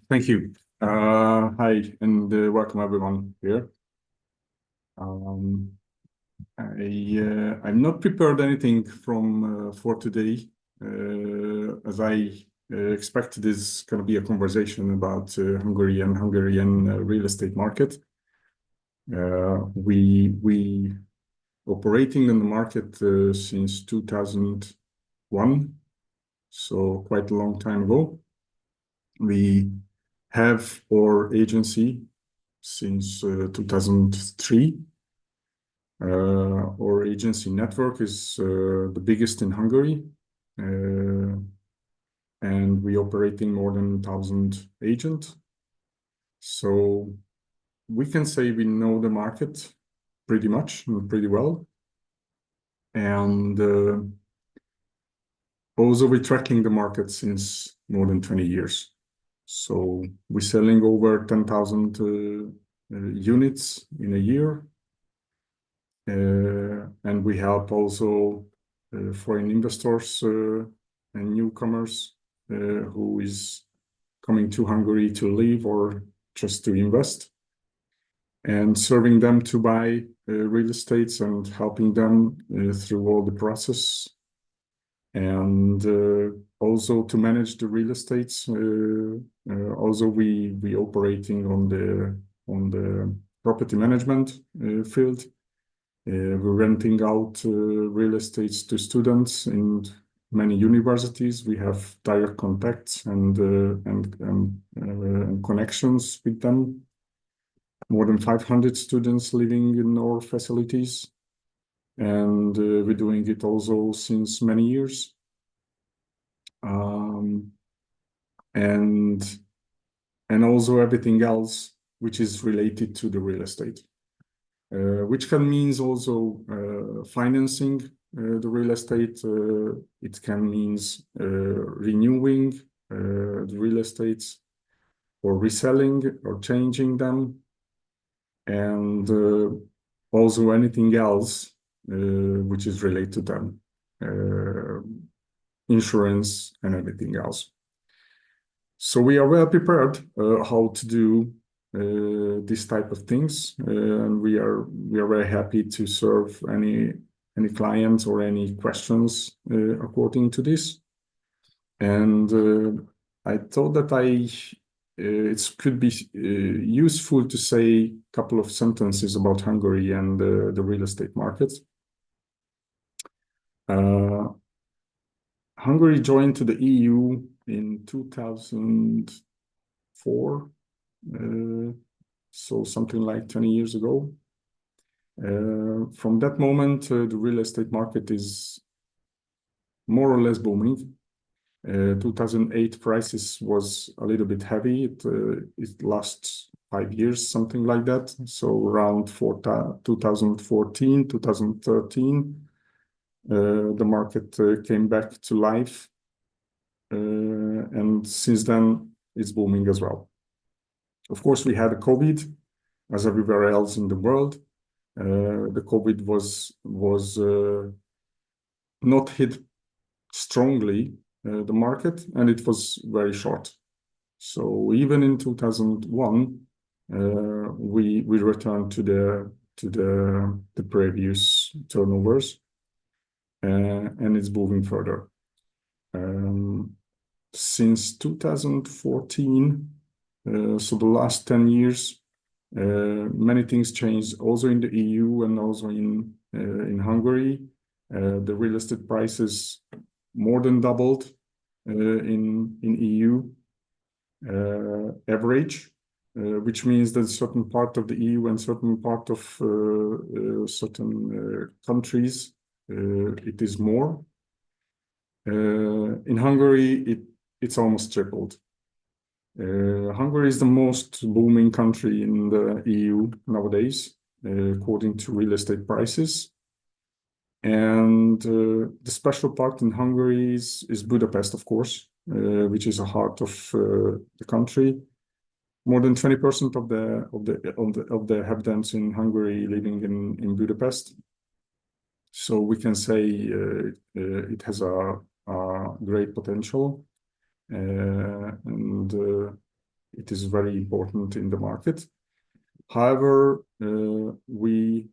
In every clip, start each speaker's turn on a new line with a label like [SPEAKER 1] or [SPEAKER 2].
[SPEAKER 1] Thank you. Hi, and welcome everyone here. I'm not prepared anything from for today, as I expect this is going to be a conversation about Hungary and Hungarian real estate market. We operating in the market since 2001, so quite a long time ago. We have our agency since 2003. Our agency network is the biggest in Hungary, and we operating more than 1,000 agents. So we can say we know the market pretty much and pretty well. And also we're tracking the market since more than 20 years. So we're selling over 10,000 units in a year. And we help also foreign investors and newcomers who is coming to Hungary to live or just to invest, and serving them to buy real estates and helping them through all the process, and also to manage the real estates. Also, we operating on the property management field. We're renting out real estates to students in many universities. We have direct contacts and connections with them. More than 500 students living in our facilities, and we're doing it also since many years. And also everything else which is related to the real estate. Which can means also financing the real estate. It can means renewing the real estates, or reselling or changing them, and also anything else which is related to them, insurance and everything else. So we are well prepared how to do this type of things, and we are very happy to serve any clients or any questions according to this. And I thought that it could be useful to say a couple of sentences about Hungary and the real estate market. Hungary joined to the EU in 2004. So something like 20 years ago. From that moment, the real estate market is more or less booming. 2008 prices was a little bit heavy. It lasts 5 years, something like that. So around 2014, 2013, the market came back to life. And since then, it's booming as well. Of course, we had a COVID, as everywhere else in the world. The COVID was not hit strongly the market, and it was very short. So even in 2001, we returned to the previous turnovers, and it's moving further. Since 2014. So the last 10 years, many things changed also in the EU and also in Hungary. The real estate prices more than doubled in EU average, which means that certain part of the EU and certain part of certain countries it is more. In Hungary, it's almost tripled. Hungary is the most booming country in the EU nowadays, according to real estate prices. And the special part in Hungary is Budapest, of course, which is the heart of the country. More than 20% of the inhabitants in Hungary living in Budapest. So we can say it has a great potential. And it is very important in the market. However, we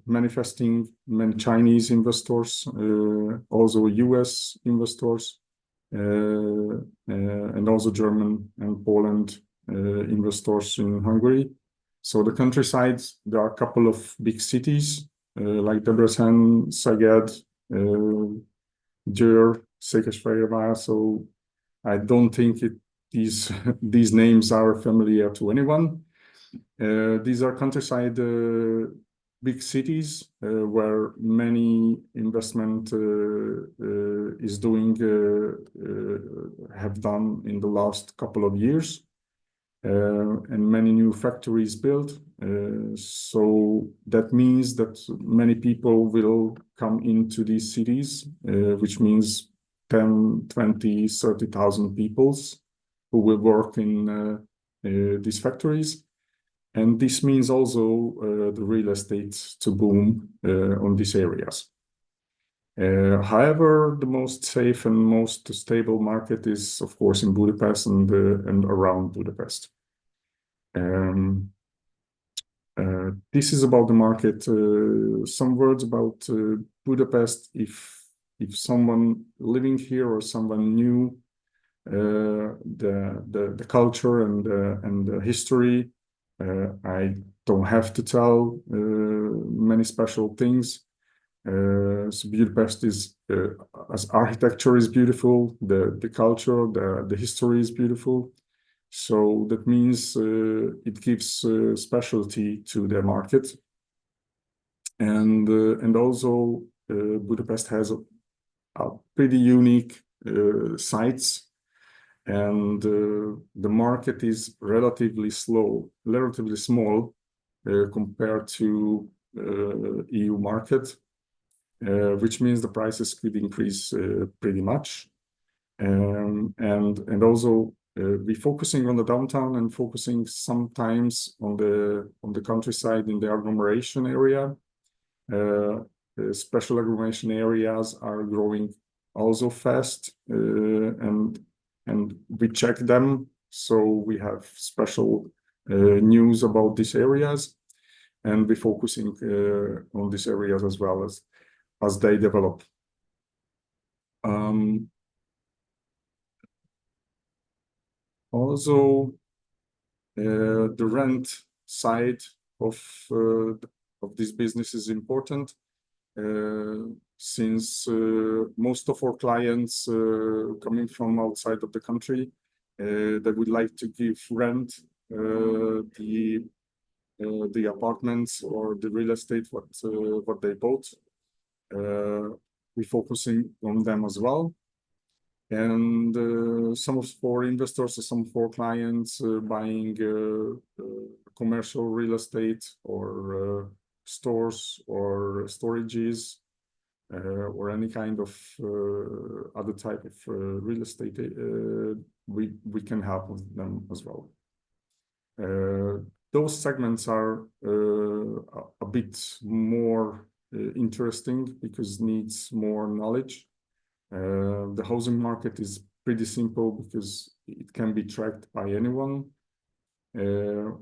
[SPEAKER 1] manifesting many Chinese investors, also US investors, and also German and Poland investors in Hungary. So the countryside, there are a couple of big cities like Debrecen, Szeged, Győr, Székesfehérvár. So I don't think these names are familiar to anyone. These are countryside big cities where many investment is doing have done in the last couple of years, and many new factories built. So that means that many people will come into these cities, which means 10, 20, 30,000 people who will work in these factories. And this means also the real estate to boom on these areas. However, the most safe and most stable market is, of course, in Budapest and around Budapest. This is about the market. Some words about Budapest. If someone living here or someone new, the culture and the history. I don't have to tell many special things. So Budapest is, as architecture is beautiful, the culture, the history is beautiful. So that means it gives specialty to the market, and also Budapest has a pretty unique sites. And the market is relatively small compared to EU market, which means the prices could increase pretty much. And also we focusing on the downtown and focusing sometimes on the countryside in the agglomeration area. Special agglomeration areas are growing also fast, and we check them, so we have special news about these areas, and we're focusing on these areas as well as they develop. Also, the rent side of this business is important, since most of our clients coming from outside of the country, they would like to give rent the apartments or the real estate what they bought. We're focusing on them as well, and some of our investors or some of our clients buying commercial real estate or stores or storages, or any kind of other type of real estate, we can help with them as well. Those segments are a bit more interesting because needs more knowledge. The housing market is pretty simple because it can be tracked by anyone.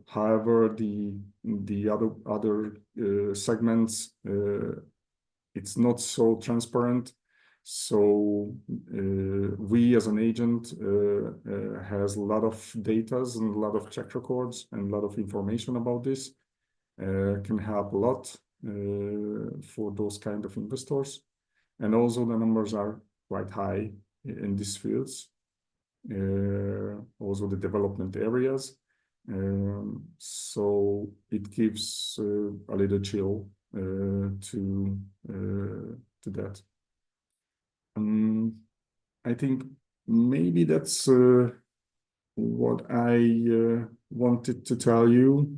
[SPEAKER 1] However, the other segments, it's not so transparent. So we as an agent has a lot of data and a lot of check records and a lot of information about this, can help a lot for those kind of investors. And also the numbers are quite high in these fields, also the development areas. So it gives a little chill to that. I think maybe that's what I wanted to tell you.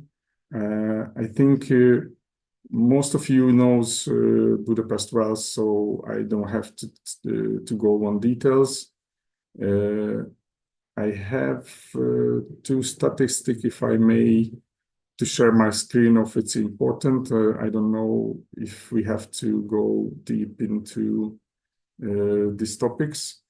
[SPEAKER 1] I think most of you knows Budapest well, so I don't have to go on details. I have two statistics, if I may, to share my screen if it's important. I don't know if we have to go deep into these topics.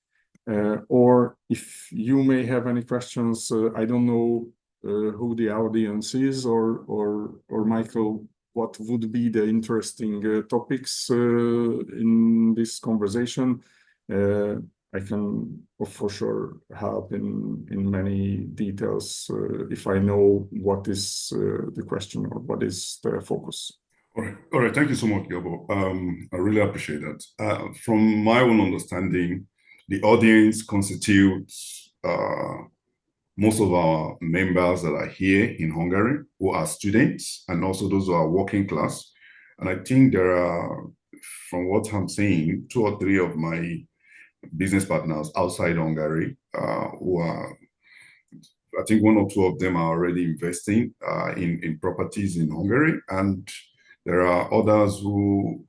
[SPEAKER 1] Or if you may have any questions, I don't know who the audience is, or Michael, what would be the interesting topics in this conversation. I can for sure help in many details if I know what is the question or what is the focus.
[SPEAKER 2] All right. Thank you so much, Garbor. I really appreciate that. From my own understanding, the audience constitutes most of our members that are here in Hungary, who are students, and also those who are working class. And I think there are, from what I'm saying, 2 or 3 of my business partners outside Hungary who are, I think 1 or 2 of them are already investing in properties in Hungary, and there are others who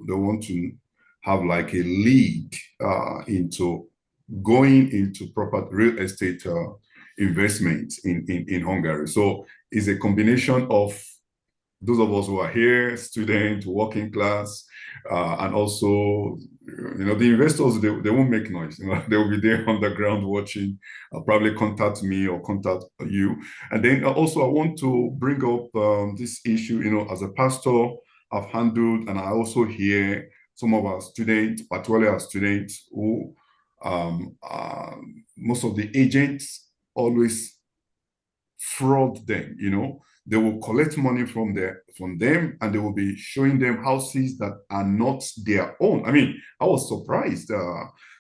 [SPEAKER 2] they want to have like a lead into going into proper real estate investment in Hungary. So it's a combination of those of us who are here, students, working class, and also, the investors, they won't make noise. They will be there on the ground watching, probably contact me or contact you. And then also I want to bring up this issue, as a pastor, I've handled, and I also hear some of our students, particularly our students who most of the agents always fraud them. They will collect money from them, and they will be showing them houses that are not their own. I mean, I was surprised.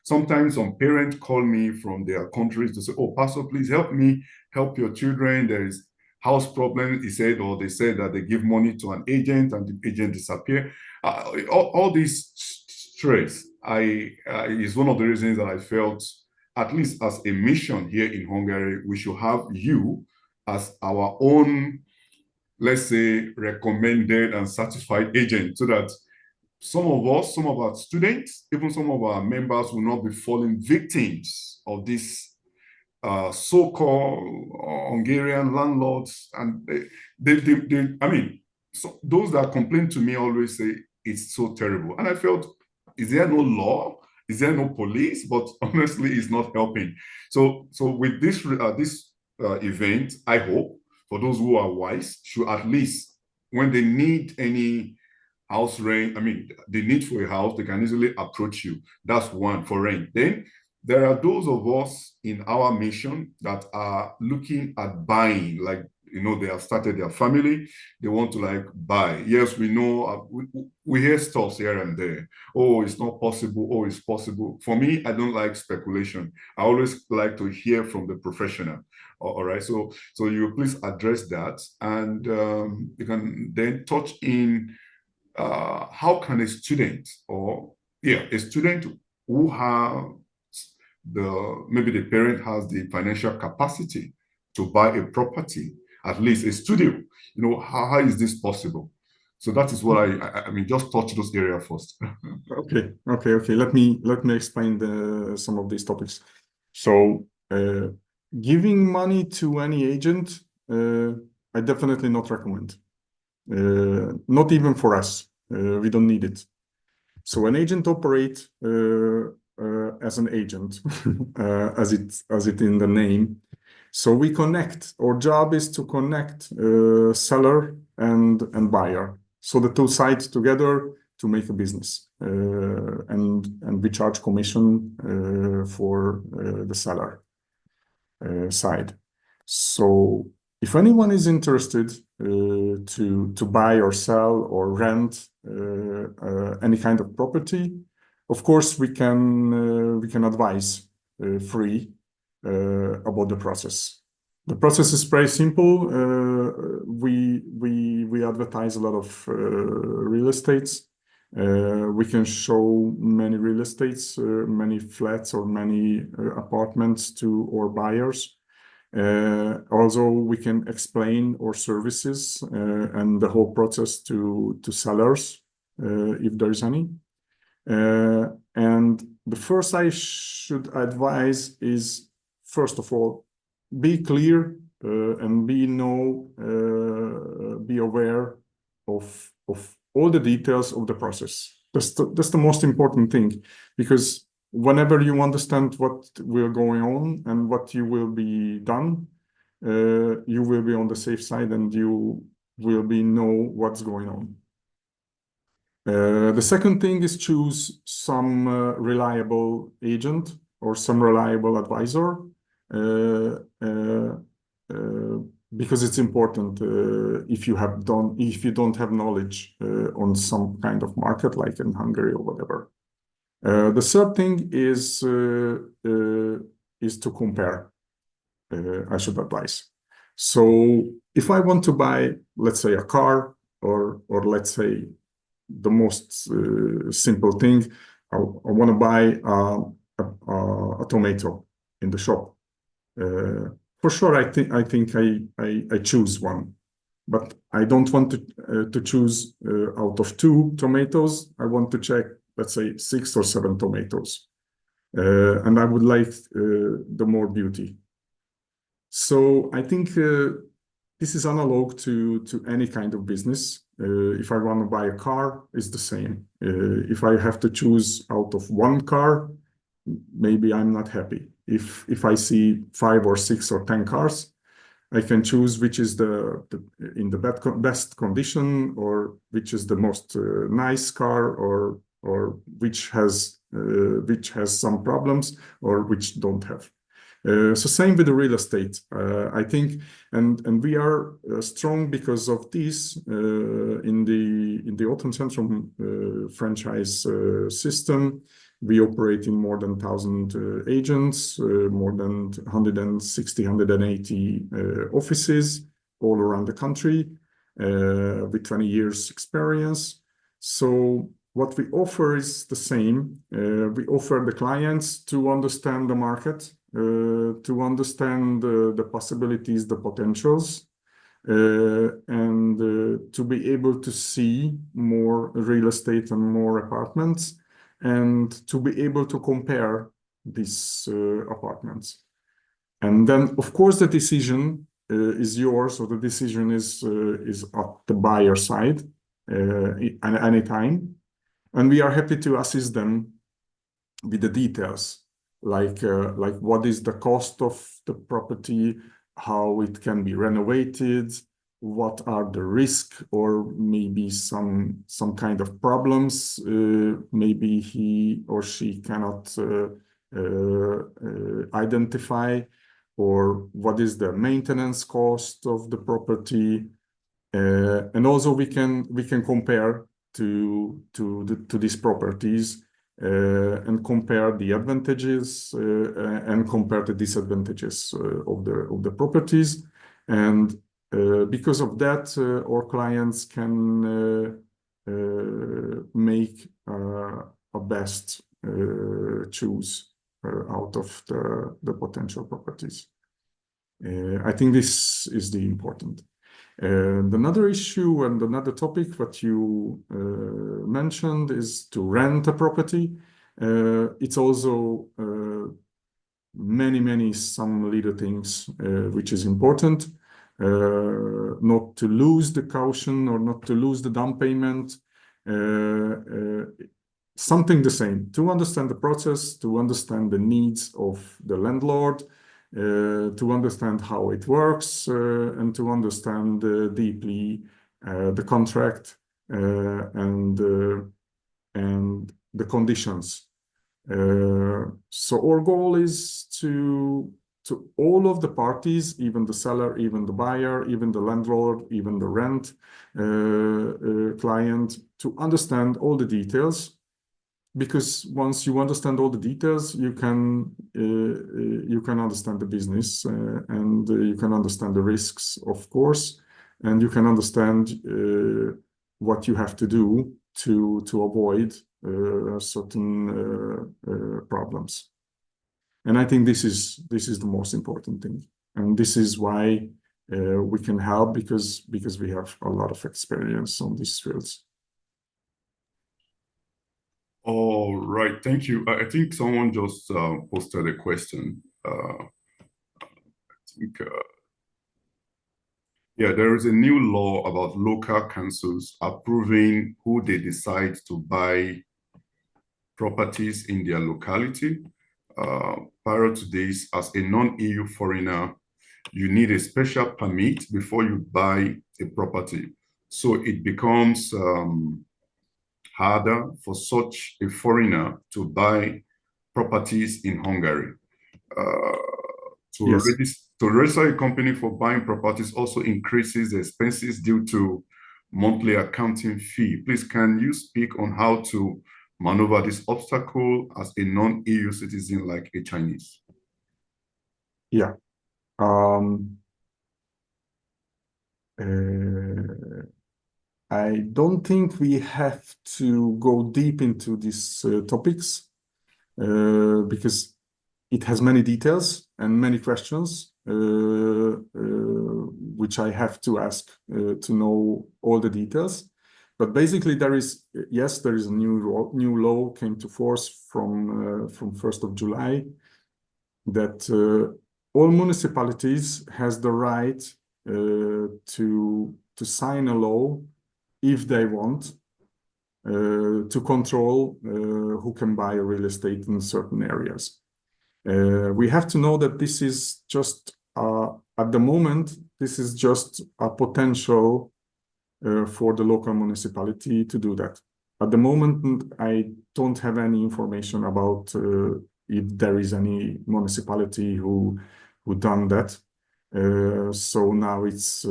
[SPEAKER 2] Sometimes some parents call me from their countries to say, "Oh, Pastor, please help me, help your children. There is house problem," he said, or they said that they give money to an agent and the agent disappear. All this stress is one of the reasons that I felt, at least as a mission here in Hungary, we should have you as our own, let's say, recommended and certified agent, so that some of our students, even some of our members, will not be falling victims of this so-called Hungarian landlords. And I mean, so those that complain to me always say it's so terrible. And I felt, is there no law? Is there no police? But honestly, it's not helping. So with this event, I hope, for those who are wise, should at least, when they need any house rent, I mean, the need for a house, they can easily approach you. That's one, for rent. Then there are those of us in our mission that are looking at buying, like, they have started their family, they want to like buy. Yes, we know, we hear stuff here and there. Oh, it's not possible. Oh, it's possible. For me, I don't like speculation. I always like to hear from the professional. All right. So you please address that, and you can then touch in how can a student, a student who have maybe the parent has the financial capacity to buy a property, at least a studio, how is this possible? So that is what I mean, just touch those areas first.
[SPEAKER 1] Okay. Let me explain some of these topics. So giving money to any agent, I definitely not recommend. Not even for us. We don't need it. So an agent operates as an agent, as it in the name. So we connect. Our job is to connect seller and buyer. So the two sides together to make a business, and we charge commission for the seller side. So if anyone is interested to buy or sell or rent any kind of property, of course we can advise free about the process. The process is very simple. We advertise a lot of real estates. We can show many real estates, many flats or many apartments to our buyers. Also, we can explain our services and the whole process to sellers, if there is any. And the first I should advise is, first of all, be clear and be aware of all the details of the process. That's the most important thing, because whenever you understand what will going on and what you will be done, you will be on the safe side and you will be know what's going on. The second thing is choose some reliable agent or some reliable advisor, because it's important if you don't have knowledge on some kind of market like in Hungary or whatever. The third thing is to compare. I should advise. So if I want to buy, let's say, a car, or let's say the most simple thing, I want to buy a tomato in the shop. For sure, I think I choose one, but I don't want to choose out of 2 tomatoes. I want to check, let's say, 6 or 7 tomatoes, and I would like the more beauty. So I think this is analog to any kind of business. If I want to buy a car, it's the same. If I have to choose out of 1 car, maybe I'm not happy. If I see 5 or 6 or 10 cars, I can choose which is in the best condition, or which is the most nice car, or which has some problems, or which don't have. So same with the real estate, I think, and we are strong because of this in the Autozentrum franchise system. We operate in more than 1,000 agents, more than 160, 180 offices all around the country, with 20 years experience. So what we offer is the same. We offer the clients to understand the market, to understand the possibilities, the potentials, and to be able to see more real estate and more apartments, and to be able to compare these apartments. And then, of course, the decision is yours, or the decision is at the buyer side at any time. And we are happy to assist them with the details, like what is the cost of the property, how it can be renovated, what are the risks, or maybe some kind of problems maybe he or she cannot identify, or what is the maintenance cost of the property, and also we can compare to these properties, and compare the advantages and compare the disadvantages of the properties. And because of that, our clients can make a best choose out of the potential properties. I think this is the important. And another issue and another topic that you mentioned is to rent a property. It's also some little things which is important. Not to lose the caution or not to lose the down payment. Something the same, to understand the process, to understand the needs of the landlord, to understand how it works, and to understand deeply the contract and the conditions. So our goal is to all of the parties, even the seller, even the buyer, even the landlord, even the rent client, to understand all the details. Because once you understand all the details, you can understand the business, and you can understand the risks, of course, and you can understand what you have to do to avoid certain problems. And I think this is the most important thing, and this is why we can help, because we have a lot of experience on these fields.
[SPEAKER 2] All right, thank you. I think someone just posted a question. Yeah, there is a new law about local councils approving who they decide to buy properties in their locality. Prior to this, as a non-EU foreigner, you need a special permit before you buy a property. So it becomes harder for such a foreigner to buy properties in Hungary.
[SPEAKER 1] Yes.
[SPEAKER 2] To register a company for buying properties also increases the expenses due to monthly accounting fee. Please, can you speak on how to maneuver this obstacle as a non-EU citizen like a Chinese?
[SPEAKER 1] Yeah. I don't think we have to go deep into these topics because it has many details and many questions which I have to ask to know all the details. But basically, there is a new law came to force from 1st of July that all municipalities has the right to sign a law if they want to control who can buy real estate in certain areas. We have to know that this is just, at the moment, this is just a potential for the local municipality to do that. At the moment, I don't have any information about if there is any municipality who done that. So now it's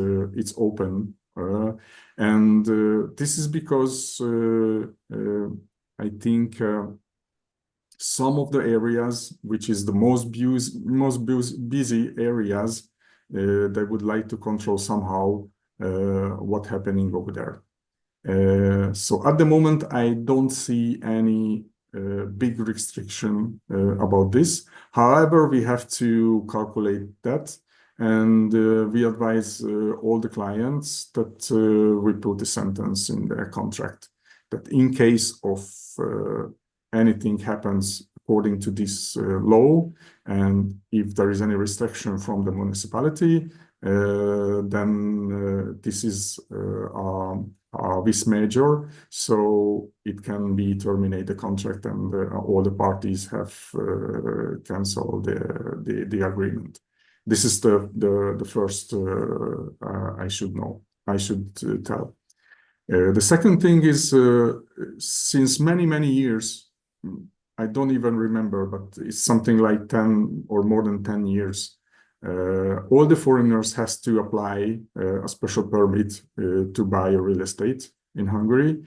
[SPEAKER 1] open, and this is because I think some of the areas, which is the most busy areas, they would like to control somehow what's happening over there. So at the moment, I don't see any big restriction about this. However, we have to calculate that, and we advise all the clients that we put a sentence in their contract that in case of anything happens according to this law, and if there is any restriction from the municipality, then this is a vis major, so it can be terminate the contract, and all the parties have cancelled the agreement. This is the first I should tell. The second thing is since many years, I don't even remember, but it's something like 10 or more than 10 years. All the foreigners has to apply a special permit to buy a real estate in Hungary.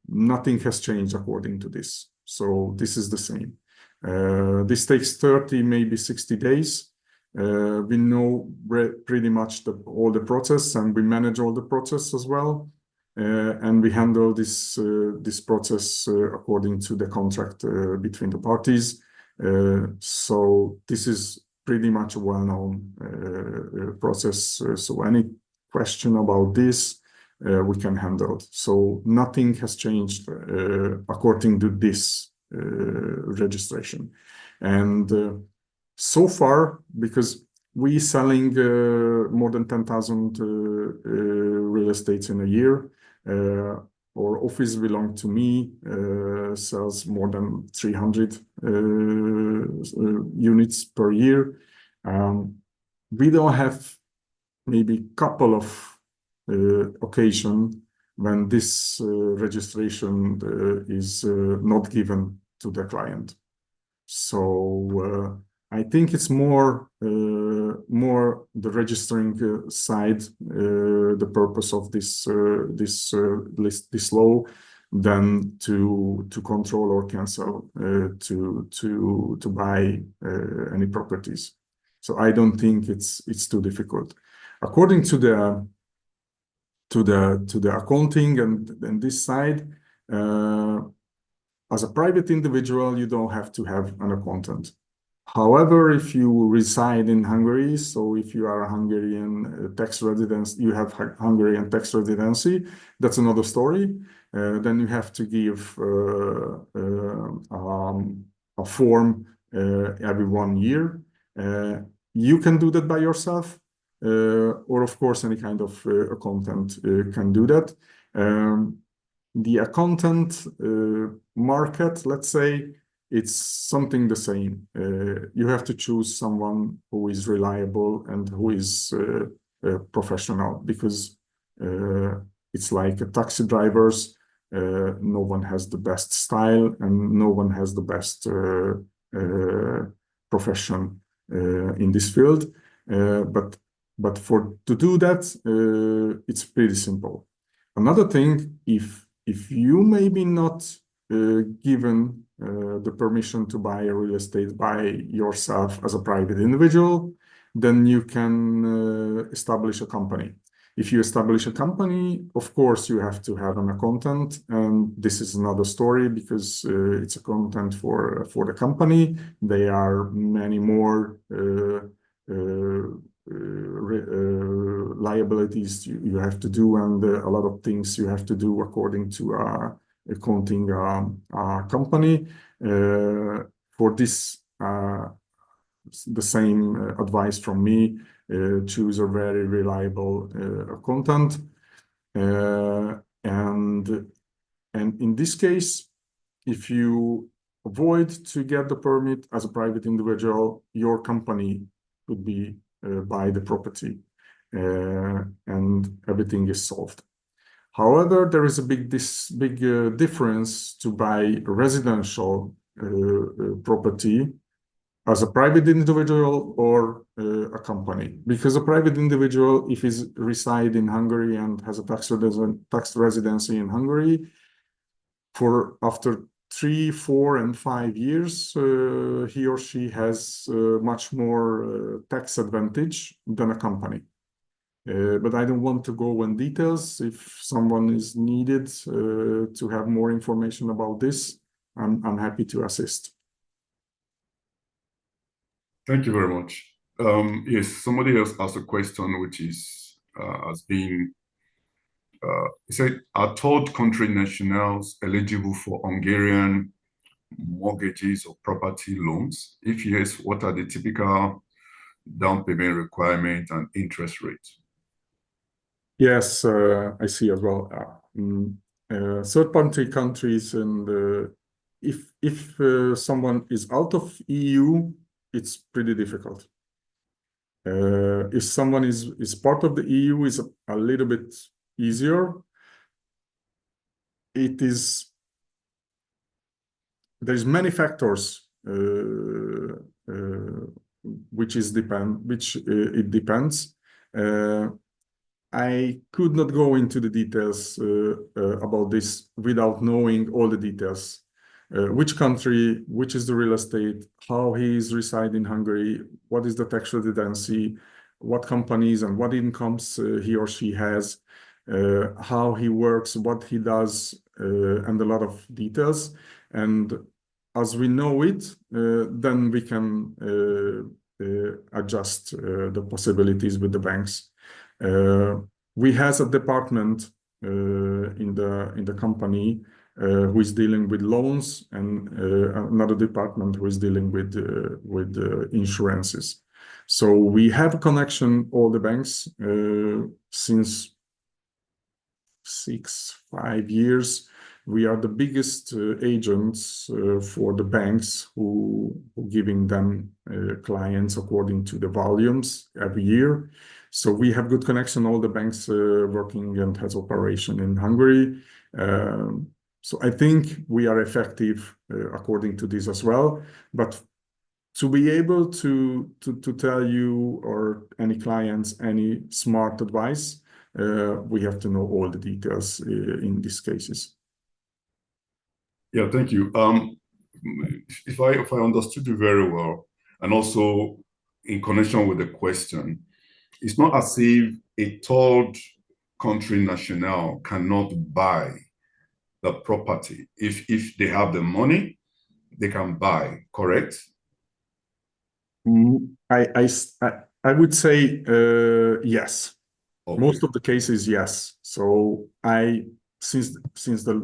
[SPEAKER 1] Nothing has changed according to this. So this is the same. This takes 30, maybe 60 days. We know pretty much all the process, and we manage all the process as well. And we handle this process according to the contract between the parties. So this is pretty much a well-known process. So any question about this, we can handle. So nothing has changed according to this registration. And so far, because we selling more than 10,000 real estates in a year, our office belong to me, sells more than 300 units per year. We don't have maybe couple of occasion when this registration is not given to the client. So I think it's more the registering side, the purpose of this law, than to control or cancel to buy any properties. So I don't think it's too difficult. According to the accounting and this side, as a private individual, you don't have to have an accountant. However, if you reside in Hungary, so if you are a Hungarian tax resident, you have Hungarian tax residency, that's another story. Then you have to give a form every 1 year. You can do that by yourself, or of course, any kind of accountant can do that. the accountant market, let's say, it's something the same. You have to choose someone who is reliable and who is professional, because it's like a taxi drivers. No one has the best style and no one has the best profession in this field. But to do that, it's pretty simple. Another thing, if you maybe not given the permission to buy a real estate by yourself as a private individual, then you can establish a company. If you establish a company, of course, you have to have an accountant, and this is another story, because it's accountant for the company. There are many more liabilities you have to do, and a lot of things you have to do according to accounting company. For this, the same advice from me: choose a very reliable accountant, and in this case, if you avoid to get the permit as a private individual, your company could be buy the property, and everything is solved. However, there is a big difference to buy residential property as a private individual or a company. Because a private individual, if he's reside in Hungary and has a tax residency in Hungary, for after 3, 4, and 5 years, he or she has much more tax advantage than a company. But I don't want to go in details. If someone is needed to have more information about this, I'm happy to assist.
[SPEAKER 2] Thank you very much. Yes, somebody else asked a question, which is has been he said, are third country nationals eligible for Hungarian mortgages or property loans? If yes, what are the typical down payment requirements and interest rates?
[SPEAKER 1] Yes, I see as well. Third countries, and if someone is out of EU, it's pretty difficult. If someone is part of the EU, is a little bit easier. There's many factors which it depends. I could not go into the details about this without knowing all the details. Which country, which is the real estate, how he is reside in Hungary, what is the tax residency, what companies and what incomes he or she has, how he works, what he does, and a lot of details. And as we know it, then we can adjust the possibilities with the banks. We have a department in the company who is dealing with loans, and another department who is dealing with insurances. So we have a connection all the banks since 5 years. We are the biggest agents for the banks who giving them clients according to the volumes every year. So we have good connection, all the banks working and has operation in Hungary. So I think we are effective according to this as well. But to be able to tell you or any clients any smart advice, we have to know all the details in these cases.
[SPEAKER 2] Yeah, thank you. If I understood you very well, and also in connection with the question, it's not as if a third country national cannot buy the property. If they have the money, they can buy, correct?
[SPEAKER 1] I would say yes.
[SPEAKER 2] Okay.
[SPEAKER 1] Most of the cases, yes. So since the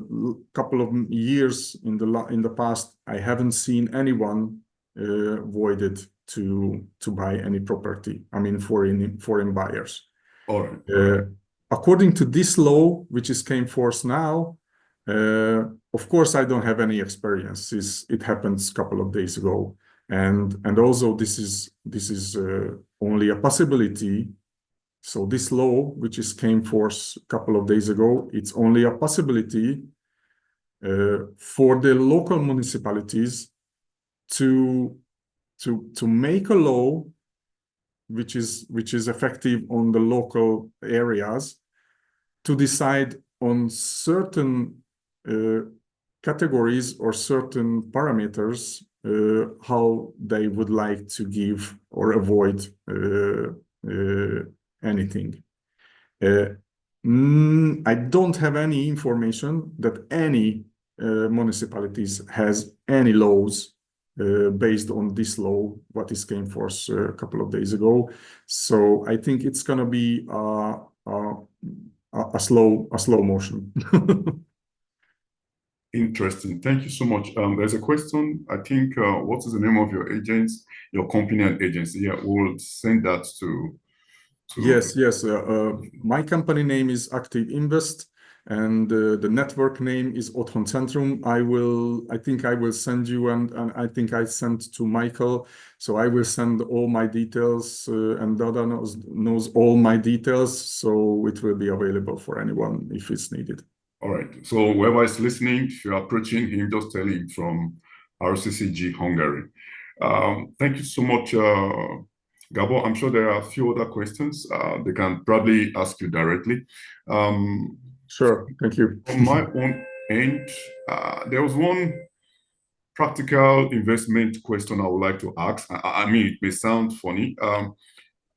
[SPEAKER 1] couple of years in the past, I haven't seen anyone voided to buy any property. I mean, foreign buyers.
[SPEAKER 2] All right.
[SPEAKER 1] According to this law, which is came force now, Of course, I don't have any experience. It happened a couple of days ago, and also this is only a possibility. So this law, which came forth a couple of days ago, it's only a possibility for the local municipalities to make a law which is effective on the local areas, to decide on certain categories or certain parameters how they would like to give or avoid anything. I don't have any information that any municipalities has any laws based on this law, what is came forth a couple of days ago. So I think it's going to be a slow motion.
[SPEAKER 2] Interesting. Thank you so much. There's a question. I think, what is the name of your agents, your company and agency? Yeah, we'll send that to.
[SPEAKER 1] Yes. My company name is Active Invest, and the network name is Otthon Centrum. I think I will send you, and I think I sent to Michael. So I will send all my details, and Dada knows all my details, so it will be available for anyone if it's needed.
[SPEAKER 2] All right. So whoever is listening, if you're approaching him, just tell him from RCCG Hungary. Thank you so much, Garbor. I'm sure there are a few other questions. They can probably ask you directly.
[SPEAKER 1] Sure. Thank you.
[SPEAKER 2] On my own end, there was one practical investment question I would like to ask. I mean, it may sound funny.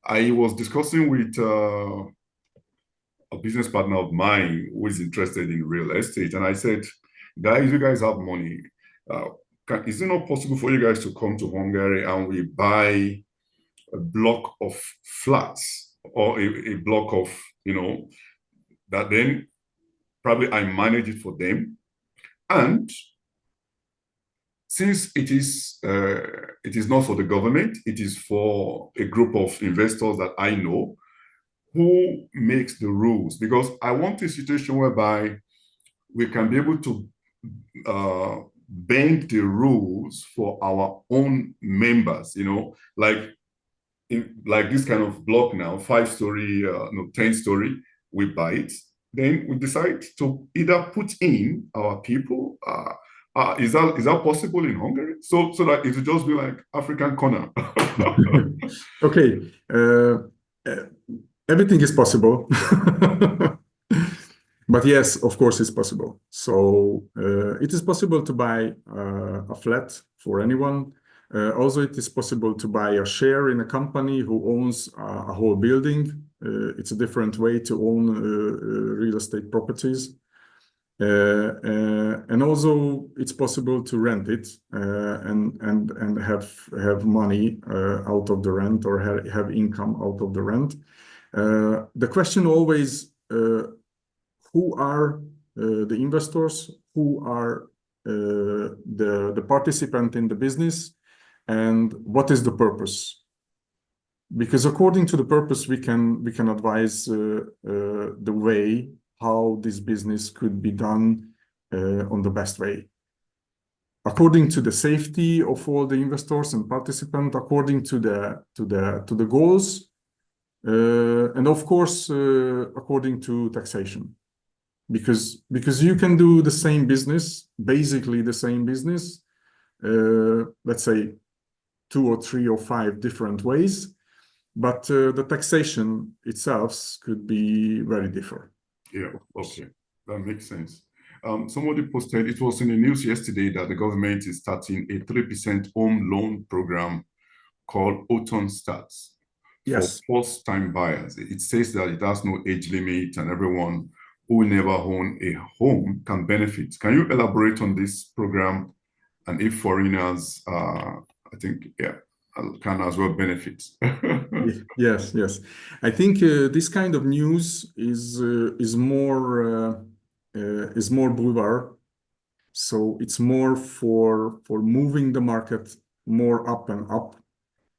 [SPEAKER 2] I was discussing with a business partner of mine who is interested in real estate. And I said, guys, you guys have money. Is it not possible for you guys to come to Hungary and we buy a block of flats or a block of, that then probably I manage it for them. And since it is not for the government, it is for a group of investors that I know. Who makes the rules? Because I want a situation whereby we can be able to bend the rules for our own members, like this kind of block now, 5-story, 10-story, we buy it. Then we decide to either put in our people. Is that possible in Hungary? So that it will just be like African corner.
[SPEAKER 1] Okay. Everything is possible. But yes, of course, it's possible. So it is possible to buy a flat for anyone. Also, it is possible to buy a share in a company who owns a whole building. It's a different way to own real estate properties. And also, it's possible to rent it and have money out of the rent, or have income out of the rent. The question always, who are the investors, who are the participant in the business, and what is the purpose? Because according to the purpose, we can advise the way how this business could be done on the best way. According to the safety of all the investors and participants, according to the goals, and of course, according to taxation, because you can do the same business, basically the same business, let's say 2 or 3 or 5 different ways, but the taxation itself could be very different.
[SPEAKER 2] Yeah, okay, that makes sense. Somebody posted, it was in the news yesterday, that the government is starting a 3% home loan program called Otthon Starts.
[SPEAKER 1] Yes.
[SPEAKER 2] For first-time buyers. It says that it has no age limit and everyone who never own a home can benefit. Can you elaborate on this program, and if foreigners, I think, can as well benefit?
[SPEAKER 1] Yes. I think this kind of news is more boulevard. So it's more for moving the market more up and up.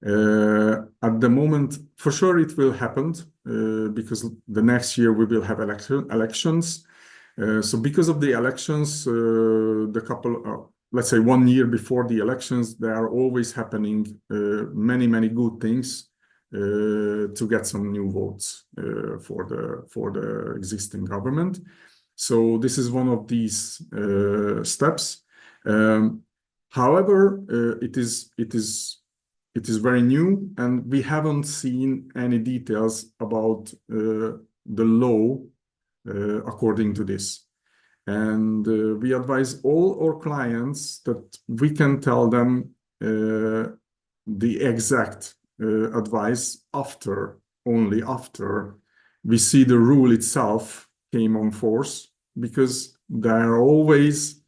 [SPEAKER 1] At the moment, for sure, it will happen because the next year we will have elections. So because of the elections, let's say 1 year before the elections, there are always happening many good things to get some new votes for the existing government. So this is one of these steps. However, it is very new, and we haven't seen any details about the law according to this. And we advise all our clients that we can tell them the exact advice only after we see the rule itself came on force, because there are always,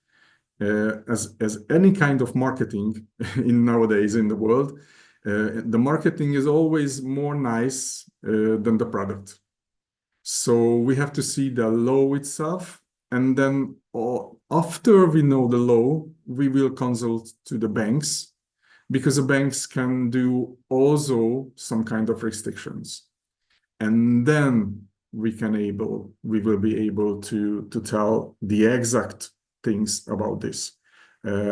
[SPEAKER 1] as any kind of marketing nowadays in the world, the marketing is always more nice than the product. So we have to see the law itself, and then after we know the law, we will consult to the banks, because the banks can do also some kind of restrictions. And then we will be able to tell the exact things about this.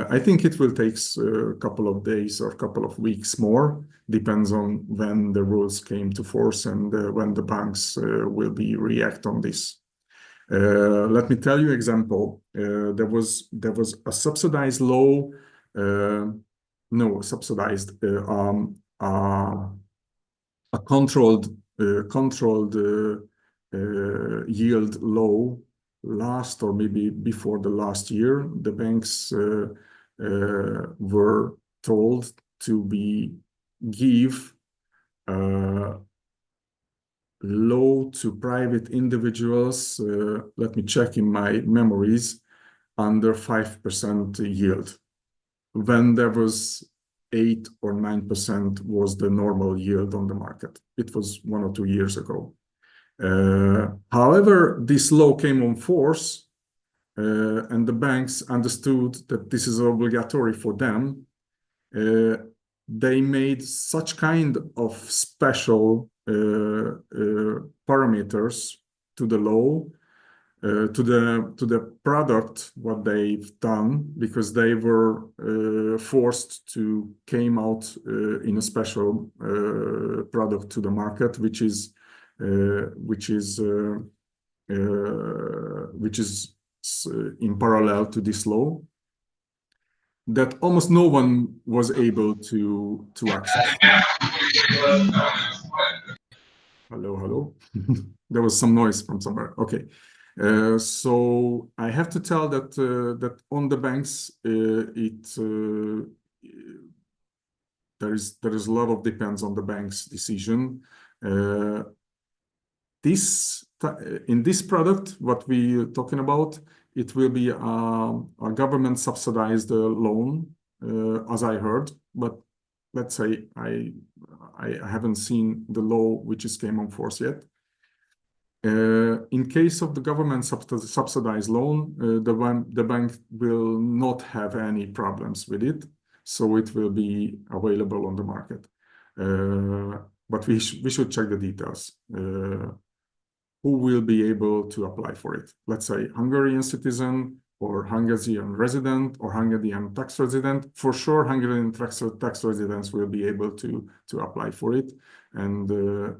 [SPEAKER 1] I think it will take a couple of days or a couple of weeks more, depends on when the rules came to force and when the banks will react on this. Let me tell you example. There was a subsidized law, a controlled yield law last, or maybe before the last year. The banks were told to give loan to private individuals. Let me check in my memories, under 5% yield, when there was 8 or 9% was the normal yield on the market. It was 1 or 2 years ago. However, this law came on force, and the banks understood that this is obligatory for them. They made such kind of special parameters to the law, to the product, what they've done, because they were forced to came out in a special product to the market, which is in parallel to this law, that almost no one was able to access. Hello. There was some noise from somewhere. Okay. So I have to tell that that on the banks, there is a lot of depends on the bank's decision. In this product, what we are talking about, it will be a government subsidized loan, as I heard, but let's say I haven't seen the law which came on force yet. In case of the government subsidized loan, the bank will not have any problems with it, so it will be available on the market. But we should check the details. Who will be able to apply for it? Let's say Hungarian citizen, or Hungarian resident, or Hungarian tax resident. For sure, Hungarian tax residents will be able to apply for it. And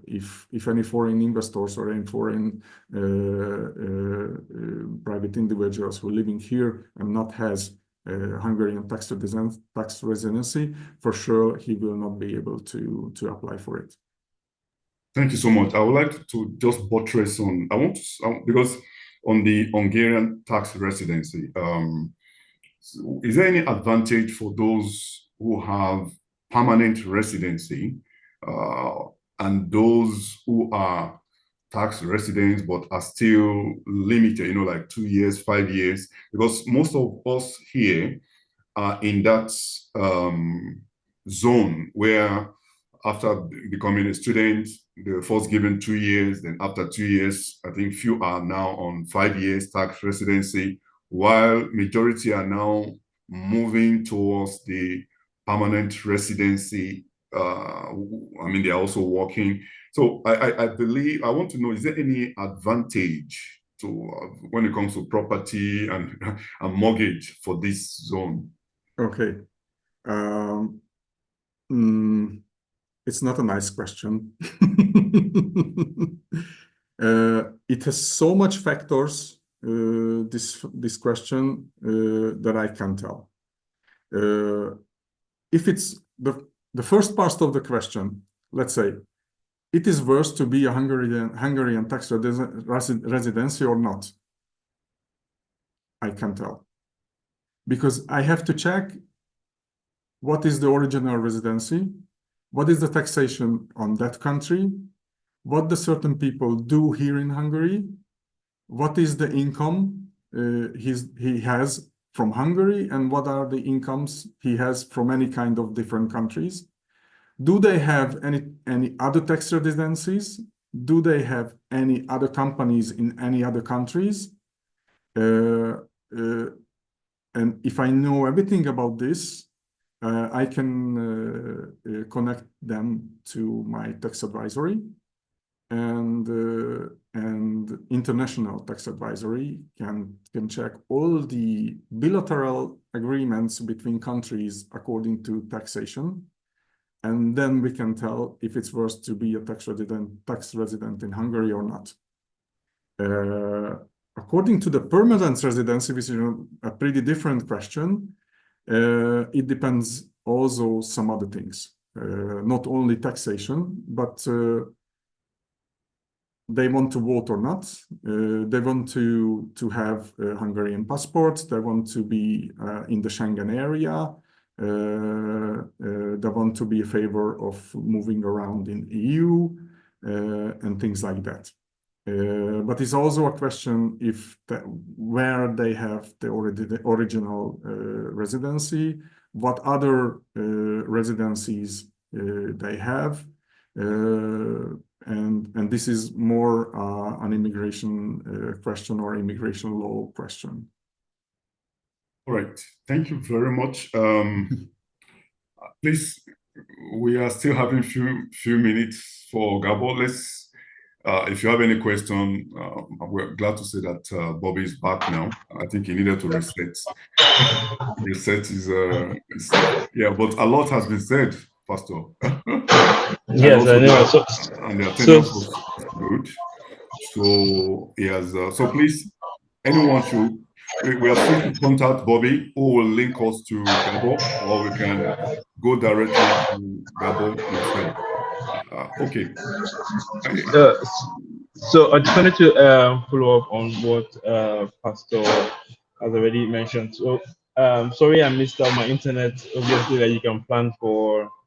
[SPEAKER 1] if any foreign investors or any foreign private individuals who are living here and not has Hungarian tax residency, for sure he will not be able to apply for it.
[SPEAKER 2] Thank you so much. I would like to just buttress on, because on the Hungarian tax residency, is there any advantage for those who have permanent residency and those who are tax residents but are still limited, like 2 years, 5 years? Because most of us here are in that zone where after becoming a student, they were first given 2 years, then after 2 years, I think few are now on 5 years tax residency, while majority are now moving towards the permanent residency. They're also working. So I believe, I want to know, is there any advantage when it comes to property and mortgage for this zone?
[SPEAKER 1] Okay. It's not a nice question. It has so much factors, this question, that I can't tell. If it's the first part of the question, let's say, it is worth to be a Hungarian tax residency or not, I can't tell. Because I have to check what is the original residency, what is the taxation on that country, what the certain people do here in Hungary, what is the income he has from Hungary, and what are the incomes he has from any kind of different countries. Do they have any other tax residencies? Do they have any other companies in any other countries? And if I know everything about this, I can connect them to my tax advisory, and international tax advisory can check all the bilateral agreements between countries according to taxation, and then we can tell if it's worth to be a tax resident in Hungary or not. According to the permanent residency, which is a pretty different question, it depends also some other things, not only taxation, but they want to vote or not. They want to have Hungarian passports. They want to be in the Schengen area. They want to be in favor of moving around in EU and things like that. But it's also a question if where they have the original residency, what other residencies they have, and this is more an immigration question or immigration law question.
[SPEAKER 2] All right, thank you very much. Please, we are still having few minutes for Garbor. Let's. If you have any question, we're glad to say that Bobby is back now. I think he needed to reset. Reset is yeah, but a lot has been said, Pastor.
[SPEAKER 3] Yes, I know.
[SPEAKER 2] And the attendance was good. So yes, so please, anyone should. We are free to contact Bobby, who will link us to Garbor, or we can go directly to Garbor himself. Okay.
[SPEAKER 3] So I just wanted to follow up on what Pastor has already mentioned. So sorry I missed out my internet. Obviously, that you can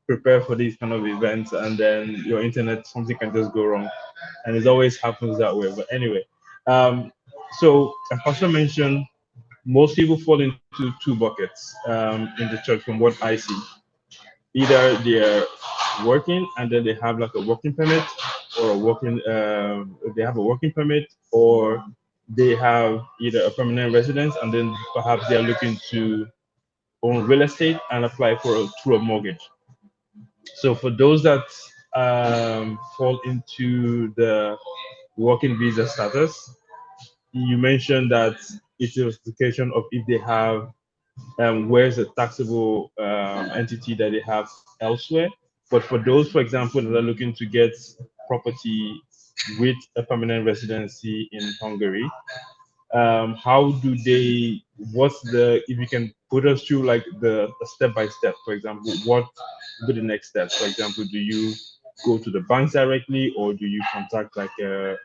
[SPEAKER 3] prepare for these kind of events, and then your internet, something can just go wrong, and it always happens that way. But anyway, so as Pastor mentioned, most people fall into two buckets in the church from what I see. Either they're working and then they have like a working permit, or they have a working permit, or they have either a permanent residence and then perhaps they're looking to own real estate and apply through a mortgage. So for those that fall into the working visa status, you mentioned that it's a justification of if they have where's the taxable entity that they have elsewhere. But for those, for example, that are looking to get property with a permanent residency in Hungary, how do they, if you can put us through like the step by step, for example, what would be the next steps? For example, do you go to the banks directly, or do you contact like a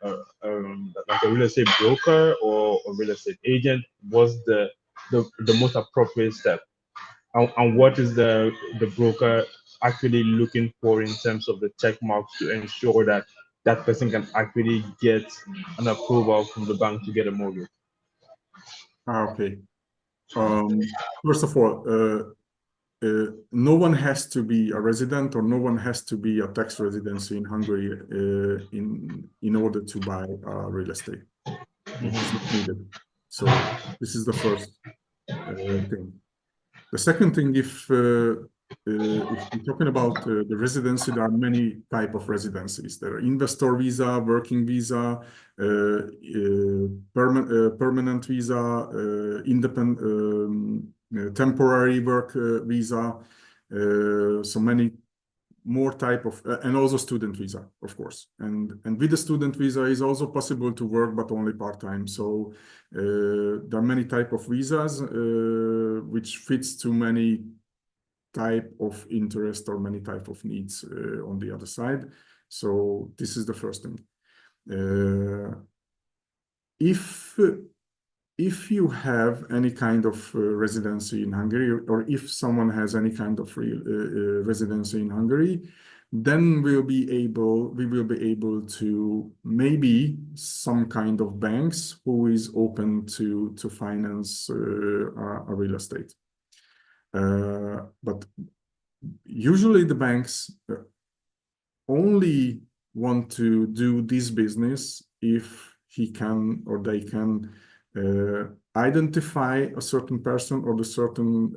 [SPEAKER 3] real estate broker or a real estate agent? What's the most appropriate step, and what is the broker actually looking for in terms of the check marks to ensure that that person can actually get an approval from the bank to get a mortgage?
[SPEAKER 1] Okay. First of all, no one has to be a resident, or no one has to be a tax residency in Hungary in order to buy real estate. It is not needed. So this is the first thing. The second thing, if if we're talking about the residency, there are many type of residencies. There are investor visa, working visa, permanent visa, independent temporary work visa. So many more type of, and also student visa, of course. And with the student visa is also possible to work, but only part-time. So there are many type of visas which fits to many type of interest or many type of needs on the other side. So this is the first thing. If you have any kind of residency in Hungary, or if someone has any kind of residency in Hungary, then we will be able to maybe some kind of banks who is open to finance a real estate. But usually the banks only want to do this business if he can or they can identify a certain person or the certain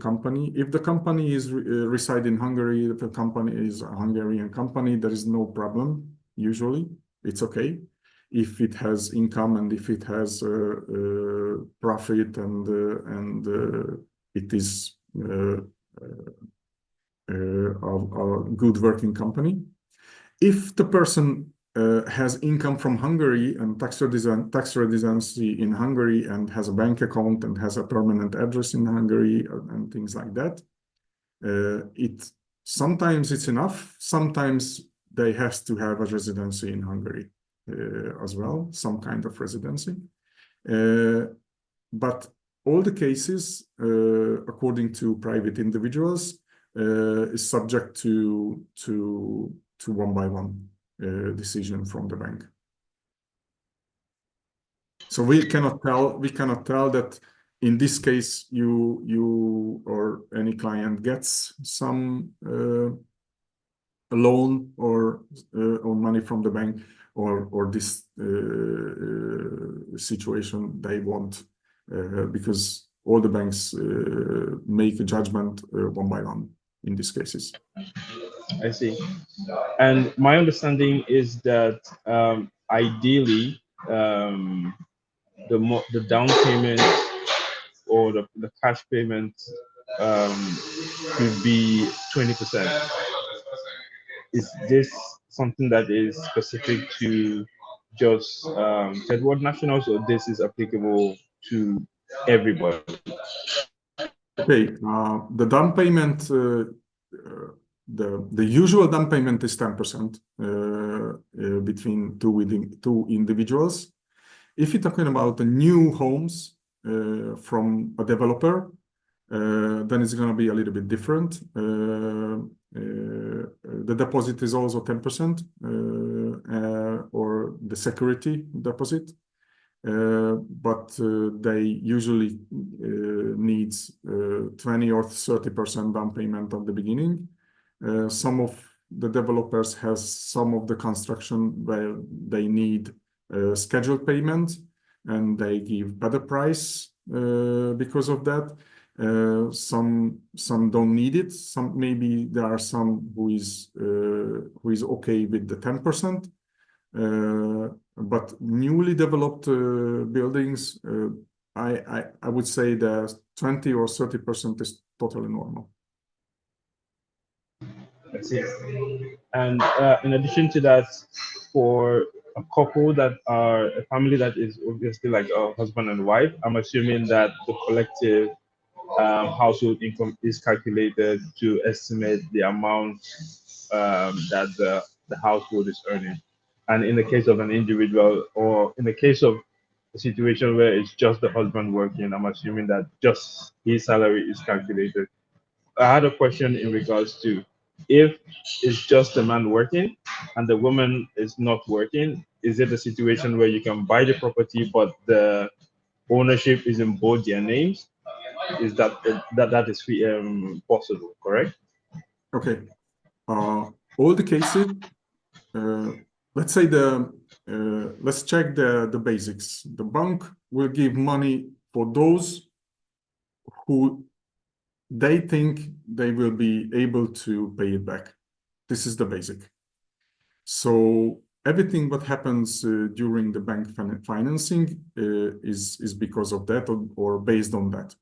[SPEAKER 1] company. If the company is reside in Hungary, if the company is a Hungarian company, there is no problem. Usually, it's okay. If it has income and if it has profit and it is a good working company. If the person has income from Hungary and tax residency in Hungary and has a bank account and has a permanent address in Hungary and things like that, sometimes it's enough. Sometimes they have to have a residency in Hungary as well, some kind of residency. But all the cases, according to private individuals, is subject to one by one decision from the bank. So we cannot tell that in this case you or any client gets some loan or money from the bank or this situation they want, because all the banks make a judgment one by one in these cases.
[SPEAKER 3] I see. And my understanding is that ideally the down payment or the cash payment should be 20%. Is this something that is specific to just third world nationals, or this is applicable to everybody?
[SPEAKER 1] Okay, the down payment, the usual down payment is 10% between two individuals. If you're talking about the new homes from a developer, then it's going to be a little bit different. The deposit is also 10%, or the security deposit. But they usually needs 20 or 30% down payment at the beginning. Some of the developers has some of the construction where they need scheduled payment and they give better price because of that. Some don't need it. Some maybe there are some who is okay with the 10%. But newly developed buildings, I would say that 20 or 30% is totally normal.
[SPEAKER 3] That's it. And in addition to that, for a couple that are a family that is obviously like a husband and wife, I'm assuming that the collective household income is calculated to estimate the amount that the household is earning. And in the case of an individual, or in the case of a situation where it's just the husband working, I'm assuming that just his salary is calculated. I had a question in regards to if it's just the man working and the woman is not working, is it a situation where you can buy the property but the ownership is in both their names? Is that is possible, correct?
[SPEAKER 1] Okay. All the cases, let's say let's check the basics. The bank will give money for those who they think they will be able to pay it back. This is the basic. So everything what happens during the bank financing is because of that or based on that.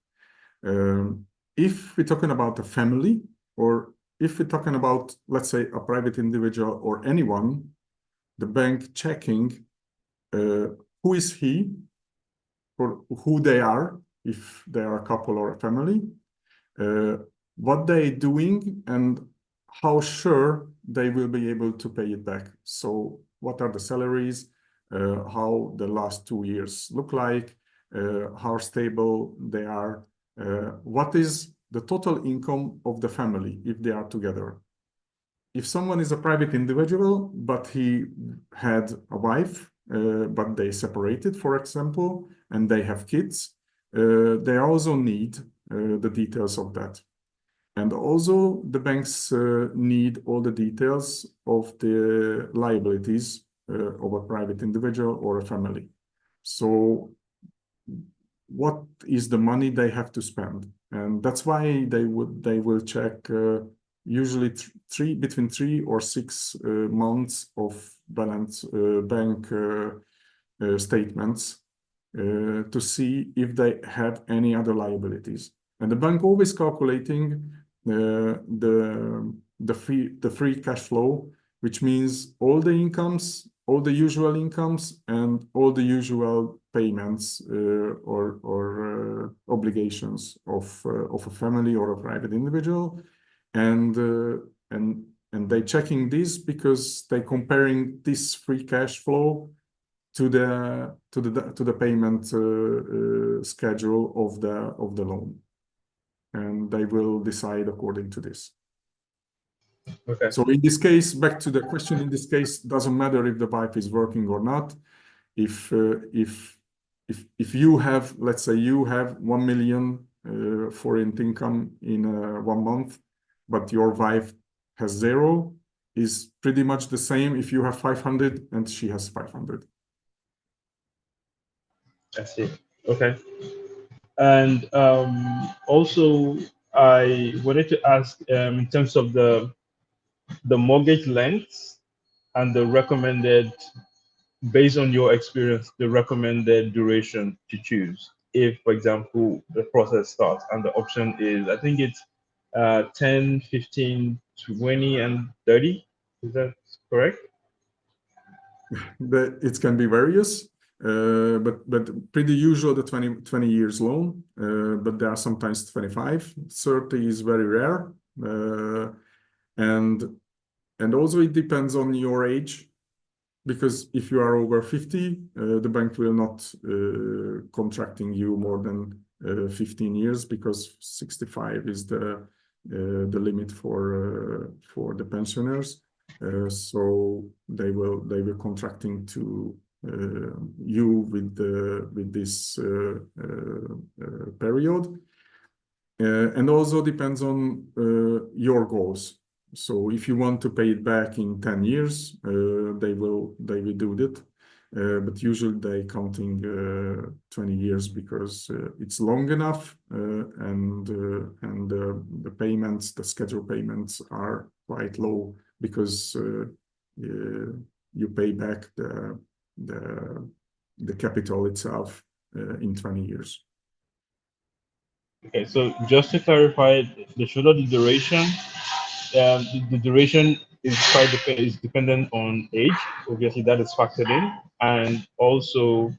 [SPEAKER 1] If we're talking about a family, or if we're talking about, let's say, a private individual or anyone, the bank checking who is he, or who they are, if they are a couple or a family, what they're doing, and how sure they will be able to pay it back. So what are the salaries, how the last 2 years look like, how stable they are, what is the total income of the family if they are together. If someone is a private individual, but he had a wife, but they separated, for example, and they have kids, they also need the details of that. And also the banks need all the details of the liabilities of a private individual or a family. So what is the money they have to spend? And that's why they will check usually between 3 or 6 months of balance bank statements to see if they have any other liabilities. And the bank always calculating the free cash flow, which means all the incomes, all the usual incomes, and all the usual payments or obligations of a family or a private individual, and they checking this because they comparing this free cash flow to the payment schedule of the loan, and they will decide according to this.
[SPEAKER 3] Okay.
[SPEAKER 1] So in this case, back to the question, in this case, doesn't matter if the wife is working or not. If you have, let's say you have 1 million foreign income in 1 month, but your wife has 0, is pretty much the same if you have 500 and she has 500.
[SPEAKER 3] I see. Okay. And also, I wanted to ask in terms of the mortgage lengths and the recommended, based on your experience, the recommended duration to choose. If, for example, the process starts and the option is, I think it's 10, 15, 20, and 30. Is that correct?
[SPEAKER 1] It can be various, but pretty usual the 20 years loan, but there are sometimes 25, 30 is very rare. And also it depends on your age, because if you are over 50, the bank will not contracting you more than 15 years, because 65 is the limit for the pensioners. So they will contracting to you with this period, and also depends on your goals. So if you want to pay it back in 10 years, they will do that. But usually they counting 20 years because it's long enough, and the payments, the scheduled payments are quite low, because you pay back the capital itself in 20 years.
[SPEAKER 3] Okay, so just to clarify, the shorter the duration, the duration is dependent on age. Obviously, that is factored in, and also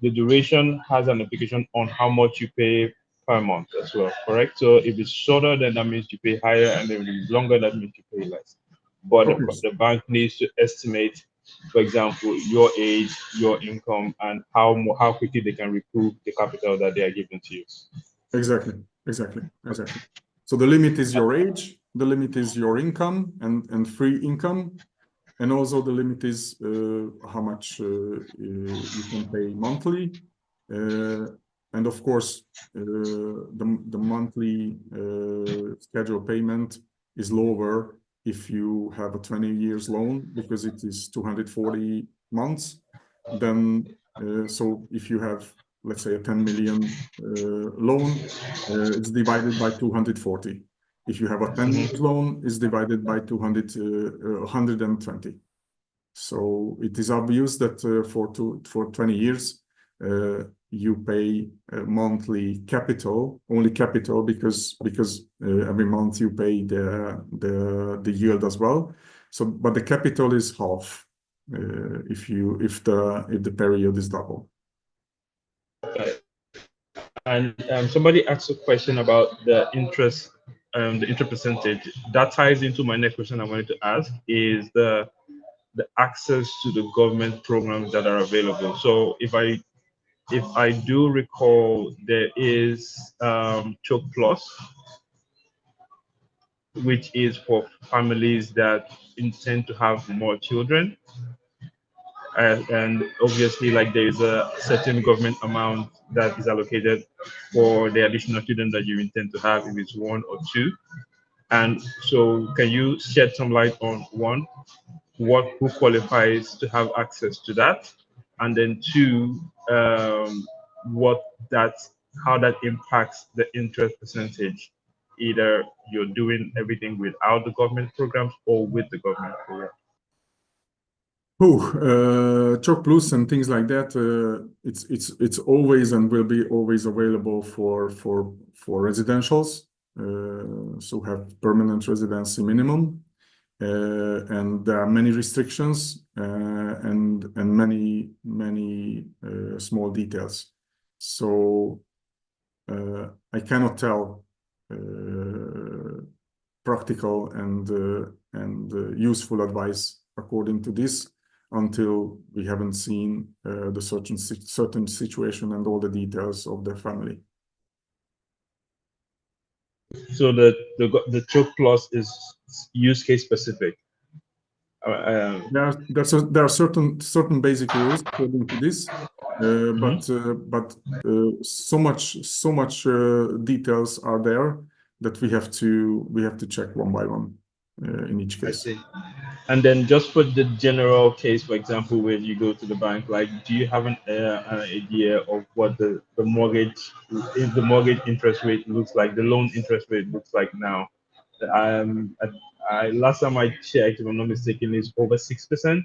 [SPEAKER 3] the duration has an implication on how much you pay per month as well. Correct. So if it's shorter, then that means you pay higher, and if it's longer, that means you pay less. But the bank needs to estimate, for example, your age, your income, and how quickly they can recoup the capital that they are giving to you.
[SPEAKER 1] Exactly. So the limit is your age, the limit is your income and free income, and also the limit is how much you can pay monthly, and of course the monthly scheduled payment is lower if you have a 20 years loan, because it is 240 months. Then so if you have let's say a 10 million loan, it's divided by 240. If you have a 10-year loan, it's divided by 120. So it is obvious that for 20 years, you pay monthly capital, only capital, because every month you pay the yield as well. So, but the capital is half if the period is double.
[SPEAKER 3] And somebody asked a question about the interest percentage. That ties into my next question I wanted to ask, is the access to the government programs that are available. So if I do recall, there is Choke Plus, which is for families that intend to have more children. And obviously, like, there is a certain government amount that is allocated for the additional children that you intend to have, if it's 1 or 2. And so can you shed some light on, one, who qualifies to have access to that? And then 2, how that impacts the interest percentage, either you're doing everything without the government programs or with the government program.
[SPEAKER 1] Choke Plus and things like that, it's always and will be always available for residentials, so have permanent residency minimum, and there are many restrictions and many small details. So I cannot tell practical and useful advice according to this until we haven't seen the certain situation and all the details of the family.
[SPEAKER 3] So the Choke Plus is use case specific.
[SPEAKER 1] There are certain basic rules according to this, but so much details are there that we have to check one by one in each case.
[SPEAKER 3] I see. And then just for the general case, for example, when you go to the bank, like, do you have an idea of what the mortgage interest rate looks like, the loan interest rate looks like now? Last time I checked, if I'm not mistaken, is over 6%.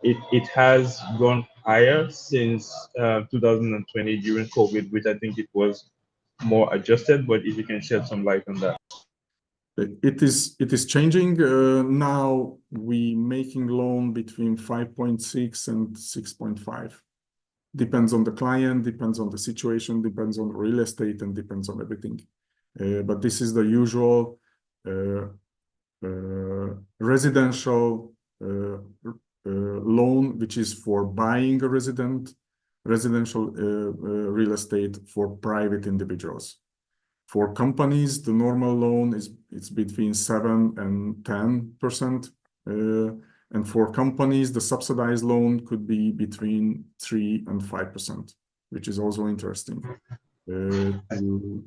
[SPEAKER 3] It has gone higher since 2020 during COVID, which I think it was more adjusted. But if you can shed some light on that.
[SPEAKER 1] It is changing now. We making loan between 5.6 and 6.5. Depends on the client, depends on the situation, depends on the real estate, and depends on everything. But this is the usual residential loan, which is for buying a residential real estate for private individuals. For companies, the normal loan it's between 7 and 10%, and for companies, the subsidized loan could be between 3 and 5%, which is also interesting to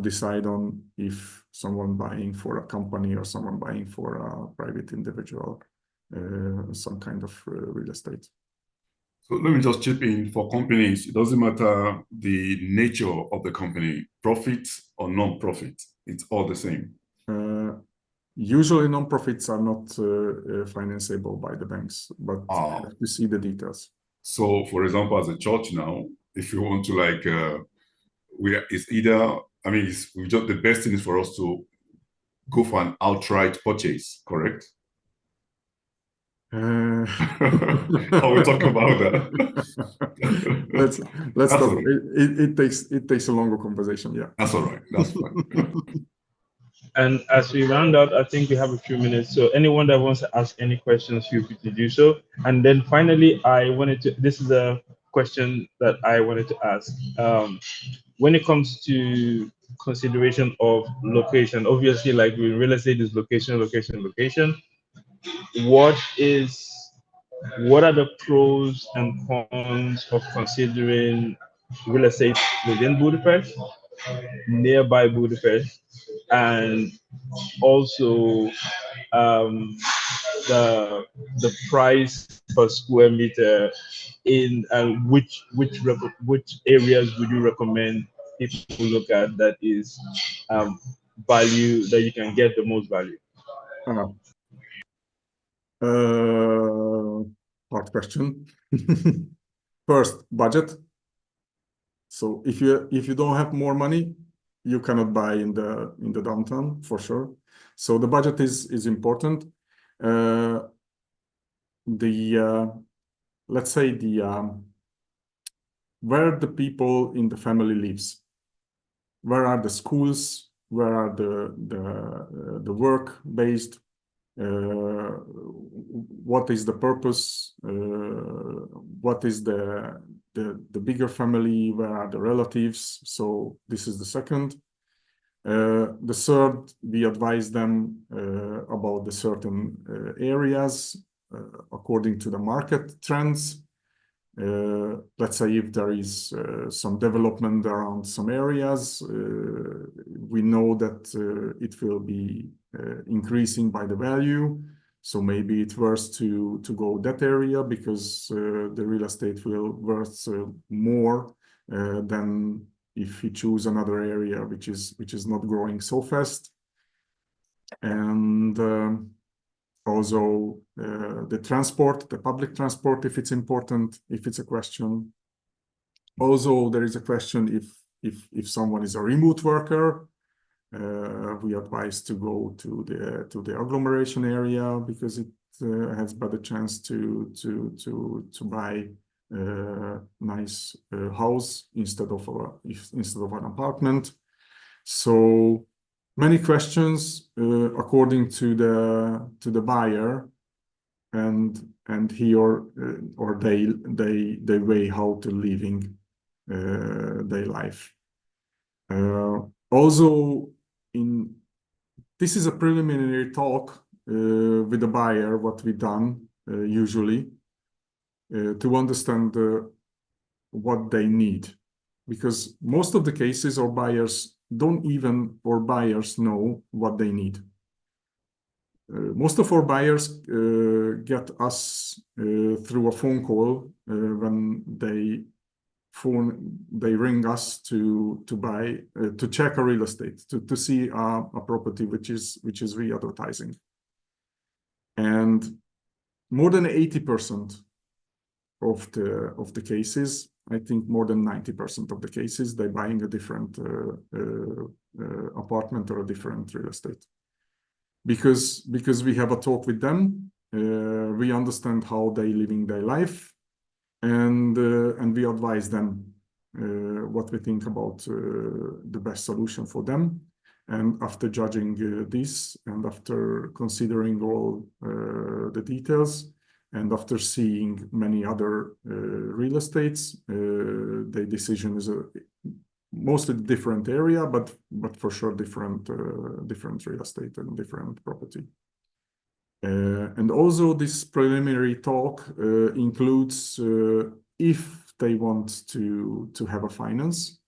[SPEAKER 1] decide on if someone buying for a company or someone buying for a private individual some kind of real estate.
[SPEAKER 2] So let me just chip in. For companies, it doesn't matter the nature of the company, profit or non-profit, it's all the same.
[SPEAKER 1] Usually non-profits are not financeable by the banks, but you see the details.
[SPEAKER 2] So for example, as a church now, if you want to it's either, it's just the best thing is for us to go for an outright purchase, correct? We'll talk about that.
[SPEAKER 1] let's stop. It takes a longer conversation. Yeah,
[SPEAKER 2] that's all right. That's fine.
[SPEAKER 3] And as we round out, I think we have a few minutes. So anyone that wants to ask any questions, feel free to do so. And then finally, this is a question that I wanted to ask. When it comes to consideration of location, obviously, like with real estate, is location. What are the pros and cons of considering real estate within Budapest, nearby Budapest, and also the price per square meter in, and which areas would you recommend people look at that is value, that you can get the most value?
[SPEAKER 1] Hard question. First, budget. So if you don't have more money, you cannot buy in the downtown for sure. So the budget is important. Let's say where the people in the family lives, where are the schools, where are the work based, what is the purpose, what is the bigger family, where are the relatives. So this is the second. The third, we advise them about the certain areas according to the market trends. Let's say if there is some development around some areas, we know that it will be increasing by the value. So maybe it's worth to go that area because the real estate will worth more than if you choose another area which is not growing so fast. And also the transport, the public transport, if it's important, if it's a question. Also, there is a question if someone is a remote worker, we advise to go to the agglomeration area because it has better chance to buy a nice house instead of an apartment. So many questions according to the buyer and he or they weigh how to living their life. Also, this is a preliminary talk with the buyer, what we done usually to understand what they need, because most of the cases our buyers know what they need. Most of our buyers get us through a phone call when they ring us to check a real estate, to see a property which is re-advertising. And more than 80% of the cases, I think more than 90% of the cases, they're buying a different apartment or a different real estate. Because we have a talk with them, we understand how they living their life, and we advise them what we think about the best solution for them. And after judging this, and after considering all the details, and after seeing many other real estates, the decision is a mostly different area, but for sure different real estate and different property. And also this preliminary talk includes if they want to have a finance.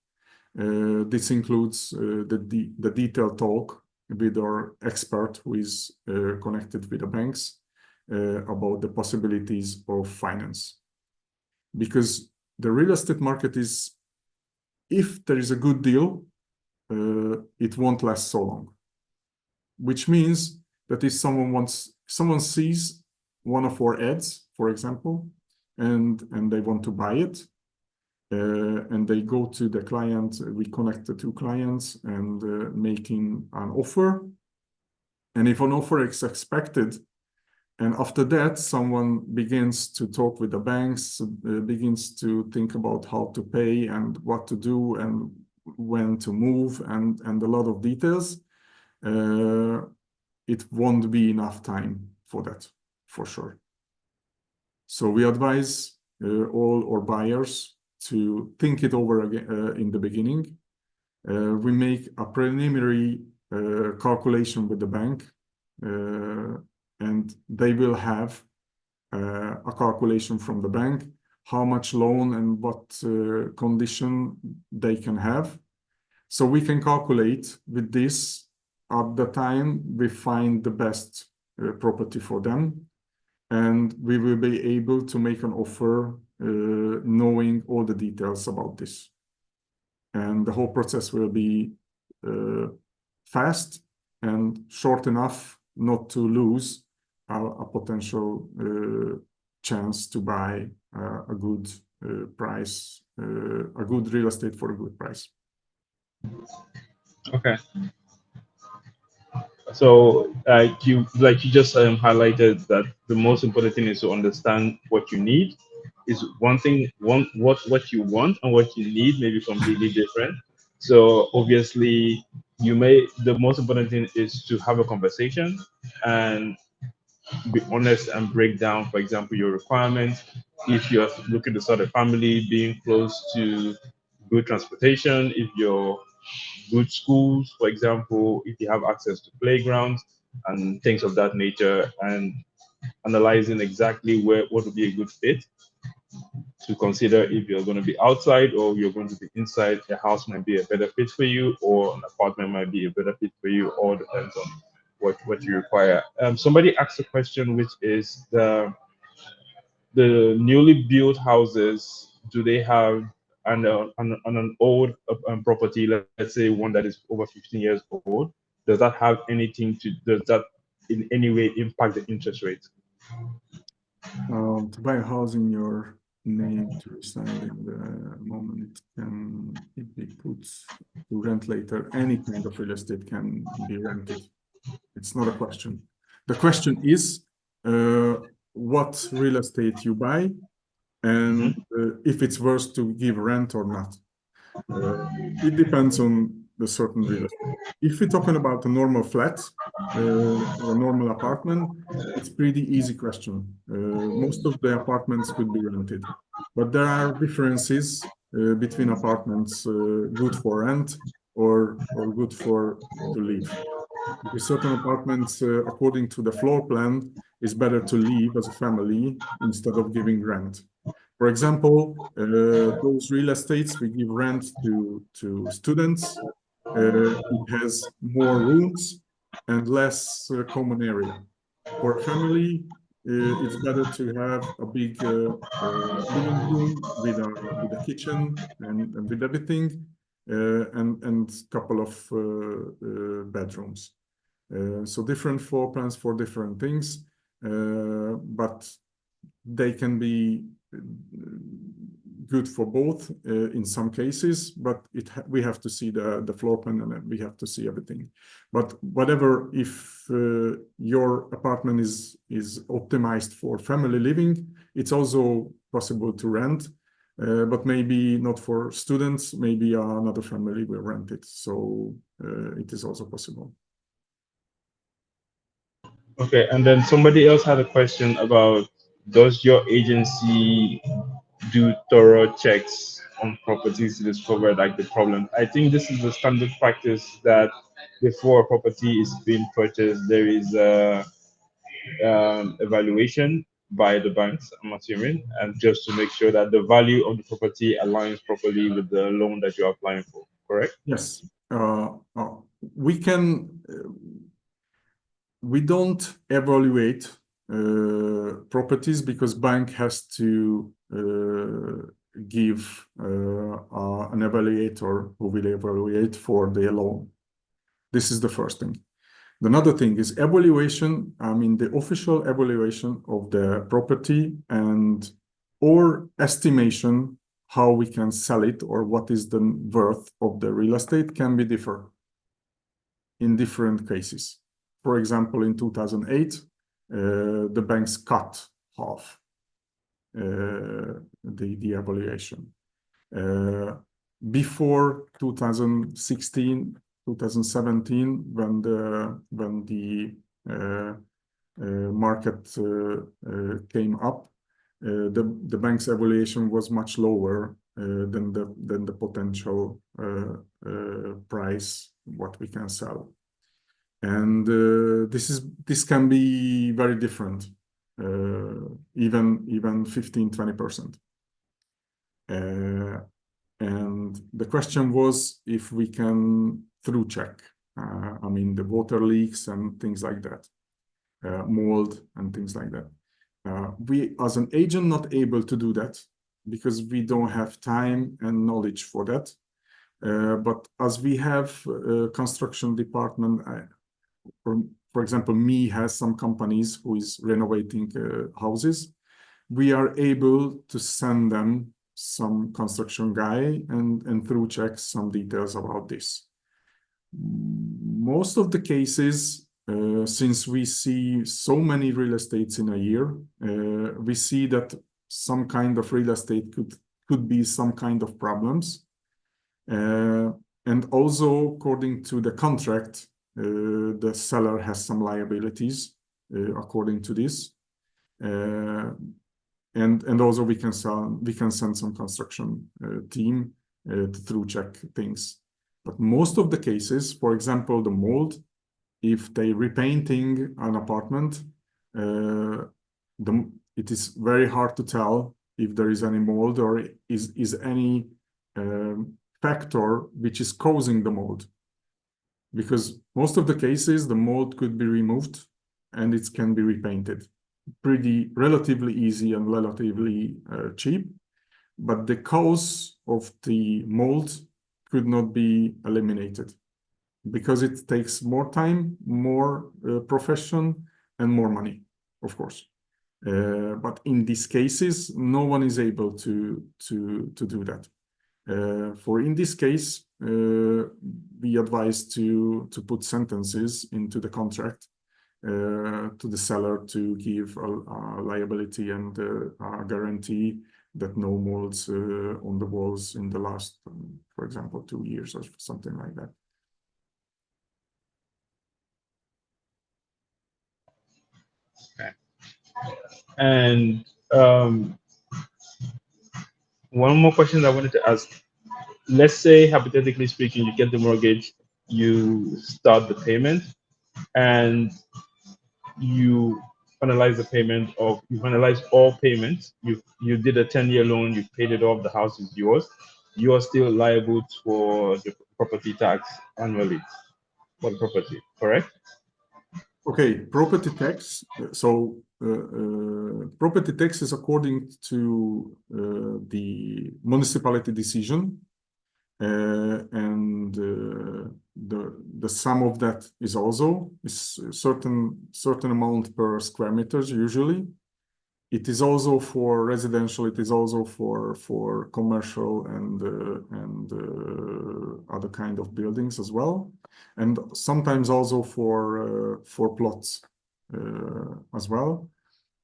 [SPEAKER 1] This includes the detailed talk with our expert who is connected with the banks about the possibilities of finance. Because the real estate market is, if there is a good deal, it won't last so long. Which means that if someone sees one of our ads, for example, and they want to buy it, and they go to the client, we connect the two clients and making an offer. And if an offer is expected, and after that, someone begins to talk with the banks, begins to think about how to pay and what to do and when to move and a lot of details, it won't be enough time for that, for sure. So we advise all our buyers to think it over again in the beginning. We make a preliminary calculation with the bank, and they will have a calculation from the bank, how much loan and what condition they can have. So we can calculate with this at the time we find the best property for them, and we will be able to make an offer knowing all the details about this. And the whole process will be fast and short enough not to lose a potential chance to buy a good price, a good real estate for a good price.
[SPEAKER 3] Okay. So you just highlighted that the most important thing is to understand what you need. Is one thing, what you want and what you need may be completely different. So obviously the most important thing is to have a conversation and be honest and break down, for example, your requirements. If you're looking to start a family, being close to good transportation, if you're good schools, for example, if you have access to playgrounds and things of that nature, and analyzing exactly what would be a good fit to consider if you're going to be outside or you're going to be inside. A house might be a better fit for you, or an apartment might be a better fit for you. All depends on what you require. Somebody asked a question, which is the newly built houses, do they have on an old property, let's say one that is over 15 years old, does that in any way impact the interest rate?
[SPEAKER 1] To buy a house in your name to reside in the moment can be put to rent later. Any kind of real estate can be rented. It's not a question. The question is what real estate you buy and if it's worth to give rent or not. It depends on the certain real estate. If we're talking about a normal flat or a normal apartment, it's pretty easy question. Most of the apartments could be rented, but there are differences between apartments good for rent or good for to live. Because certain apartments, according to the floor plan, is better to live as a family instead of giving rent. For example, those real estates we give rent to students. It has more rooms and less common area. For a family, it's better to have a big living room with a kitchen and with everything, and couple of bedrooms. So different floor plans for different things, but they can be good for both in some cases, but we have to see the floor plan and we have to see everything. But whatever, if your apartment is optimized for family living, it's also possible to rent, but maybe not for students, maybe another family will rent it. So it is also possible.
[SPEAKER 3] Okay, and then somebody else had a question about, does your agency do thorough checks on properties to discover like the problem? I think this is the standard practice that before a property is being purchased, there is a evaluation by the banks, I'm assuming, and just to make sure that the value of the property aligns properly with the loan that you're applying for, correct?
[SPEAKER 1] Yes. We don't evaluate properties because bank has to give an evaluator who will evaluate for their loan. This is the first thing. Another thing is evaluation, I mean the official evaluation of the property or estimation how we can sell it or what is the worth of the real estate can be different in different cases. For example, in 2008, the banks cut half the evaluation. Before 2016, 2017, when the market came up, the bank's evaluation was much lower than the potential price what we can sell. And this can be very different, even 15-20%. And the question was if we can through check, I mean the water leaks and things like that, mold and things like that. We, as an agent, not able to do that because we don't have time and knowledge for that. But as we have a construction department, for example, me has some companies who is renovating houses. We are able to send them some construction guy and through check some details about this. Most of the cases, since we see so many real estates in a year, we see that some kind of real estate could be some kind of problems. And also, according to the contract, the seller has some liabilities according to this. And also we can send some construction team to through check things. But most of the cases, for example, the mold, if they repainting an apartment, it is very hard to tell if there is any mold or is any factor which is causing the mold. Because most of the cases, the mold could be removed and it can be repainted. Relatively easy and relatively cheap. But the cause of the mold could not be eliminated because it takes more time, more profession, and more money, of course. But in these cases, no one is able to do that. For in this case, we advise to put sentences into the contract to the seller to give a liability and a guarantee that no molds on the walls in the last, for example, 2 years or something like that.
[SPEAKER 3] Okay. And one more question I wanted to ask. Let's say, hypothetically speaking, you get the mortgage, you start the payment, and you finalize all payments. You did a 10-year loan, you paid it off, the house is yours. You are still liable for the property tax annually for the property, correct?
[SPEAKER 1] Okay, property tax. So property tax is according to the municipality decision, and the sum of that is also certain amount per square meters usually. It is also for residential. It is also for commercial and other kind of buildings as well, and sometimes also for plots as well.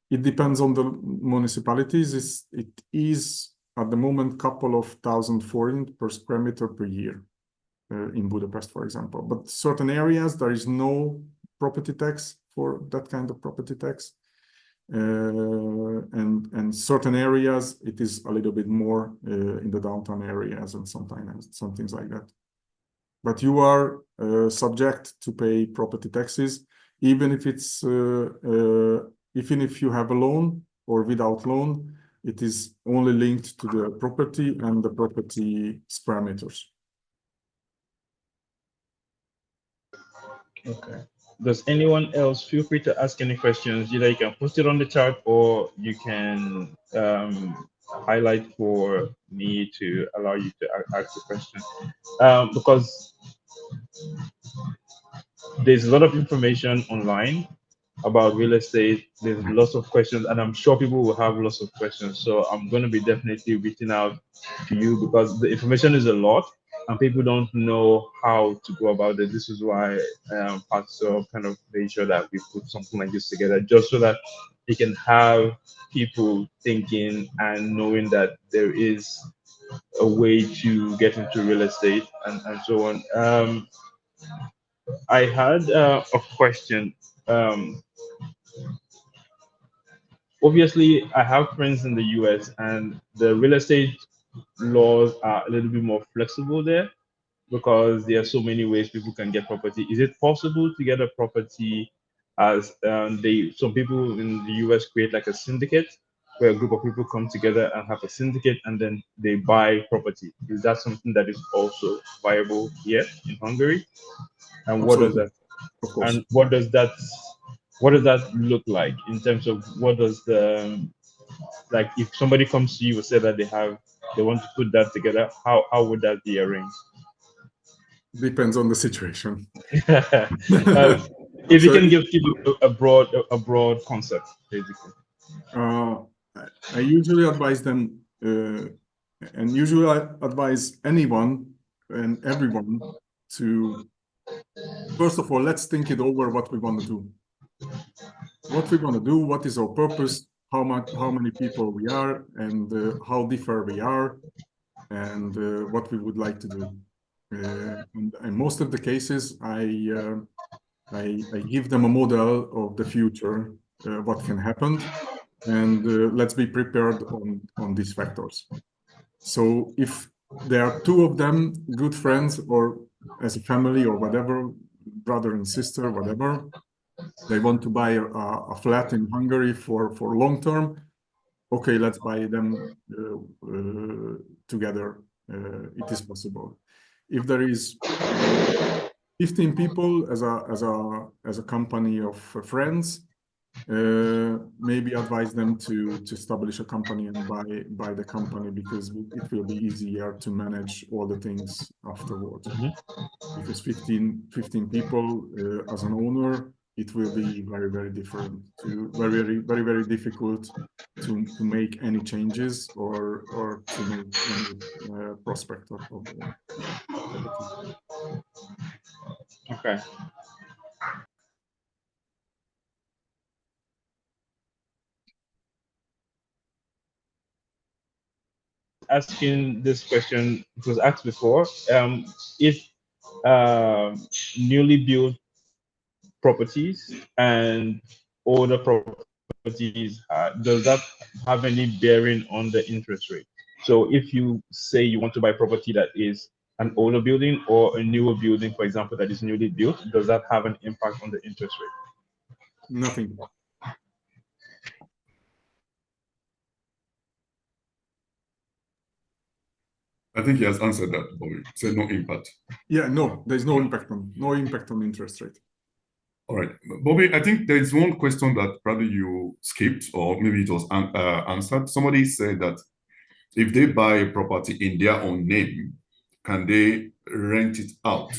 [SPEAKER 1] It depends on the municipalities. It is at the moment couple of thousand forint per square meter per year in Budapest, for example. But certain areas there is no property tax for that kind of property tax. And certain areas it is a little bit more in the downtown areas and sometimes some things like that. But you are subject to pay property taxes even if it's even if you have a loan or without loan. It is only linked to the property and the property square meters.
[SPEAKER 3] Okay. Does anyone else feel free to ask any questions? Either you can post it on the chat or you can highlight for me to allow you to ask the question. Because there's a lot of information online about real estate. There's lots of questions, and I'm sure people will have lots of questions. So I'm going to be definitely reaching out to you because the information is a lot and people don't know how to go about it. This is why Pastor kind of made sure that we put something like this together, just so that we can have people thinking and knowing that there is a way to get into real estate and so on. I had a question. Obviously, I have friends in the US, and the real estate laws are a little bit more flexible there because there are so many ways people can get property. Is it possible to get a property as some people in the US create like a syndicate where a group of people come together and have a syndicate and then they buy property? Is that something that is also viable here in Hungary? And what does
[SPEAKER 1] Absolutely.
[SPEAKER 3] that
[SPEAKER 1] Of course.
[SPEAKER 3] and what does that what does that look like in terms of what does the like if somebody comes to you and say that they want to put that together, how would that be arranged?
[SPEAKER 1] Depends on the situation.
[SPEAKER 3] If you
[SPEAKER 1] So
[SPEAKER 3] can give people a broad concept, basically.
[SPEAKER 1] I usually advise them, and usually I advise anyone and everyone to, first of all, let's think it over what we want to do. What we want to do, what is our purpose, how many people we are, and how different we are, and what we would like to do. And in most of the cases, I give them a model of the future, what can happen, and let's be prepared on these factors. So if there are two of them, good friends, or as a family or whatever, brother and sister, whatever, they want to buy a flat in Hungary for long term. Okay, let's buy them together. It is possible. If there is 15 people as a company of friends, maybe advise them to establish a company and buy the company, because it will be easier to manage all the things afterwards. Because 15 people as an owner, it will be very, very different to very difficult to make any changes or to make any prospect of the thing.
[SPEAKER 3] Okay. Asking this question, it was asked before. If newly built properties and older properties, does that have any bearing on the interest rate? So if you say you want to buy property that is an older building or a newer building, for example, that is newly built, does that have an impact on the interest rate?
[SPEAKER 1] Nothing.
[SPEAKER 2] I think he has answered that, Bobby. Said no impact.
[SPEAKER 1] Yeah, no, there's no impact on interest rate.
[SPEAKER 2] All right, Bobby, I think there is one question that probably you skipped, or maybe it was answered. Somebody said that if they buy a property in their own name, can they rent it out?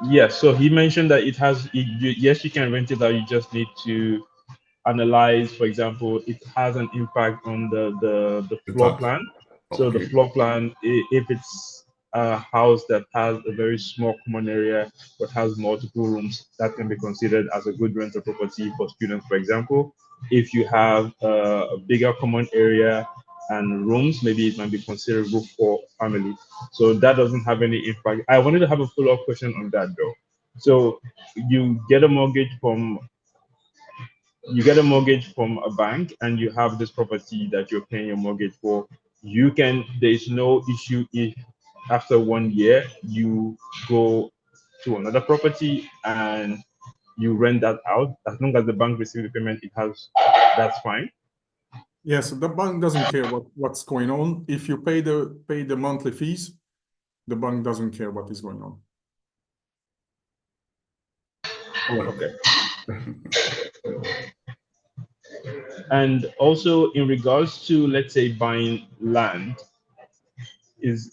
[SPEAKER 3] Yes, so he mentioned that yes, you can rent it out. You just need to analyze, for example, it has an impact on the
[SPEAKER 2] The
[SPEAKER 3] floor
[SPEAKER 2] tax.
[SPEAKER 3] plan. So the
[SPEAKER 2] Okay.
[SPEAKER 3] floor plan, if it's a house that has a very small common area but has multiple rooms, that can be considered as a good rental property for students, for example. If you have a bigger common area and rooms, maybe it might be considerable for family. So that doesn't have any impact. I wanted to have a follow-up question on that though. So you get a mortgage from a bank and you have this property that you're paying your mortgage for. There's no issue if after 1 year you go to another property and you rent that out. As long as the bank receives the payment, that's fine.
[SPEAKER 1] Yes, the bank doesn't care what's going on. If you pay the monthly fees, the bank doesn't care what is going on.
[SPEAKER 3] Okay. And also in regards to, let's say, buying land, is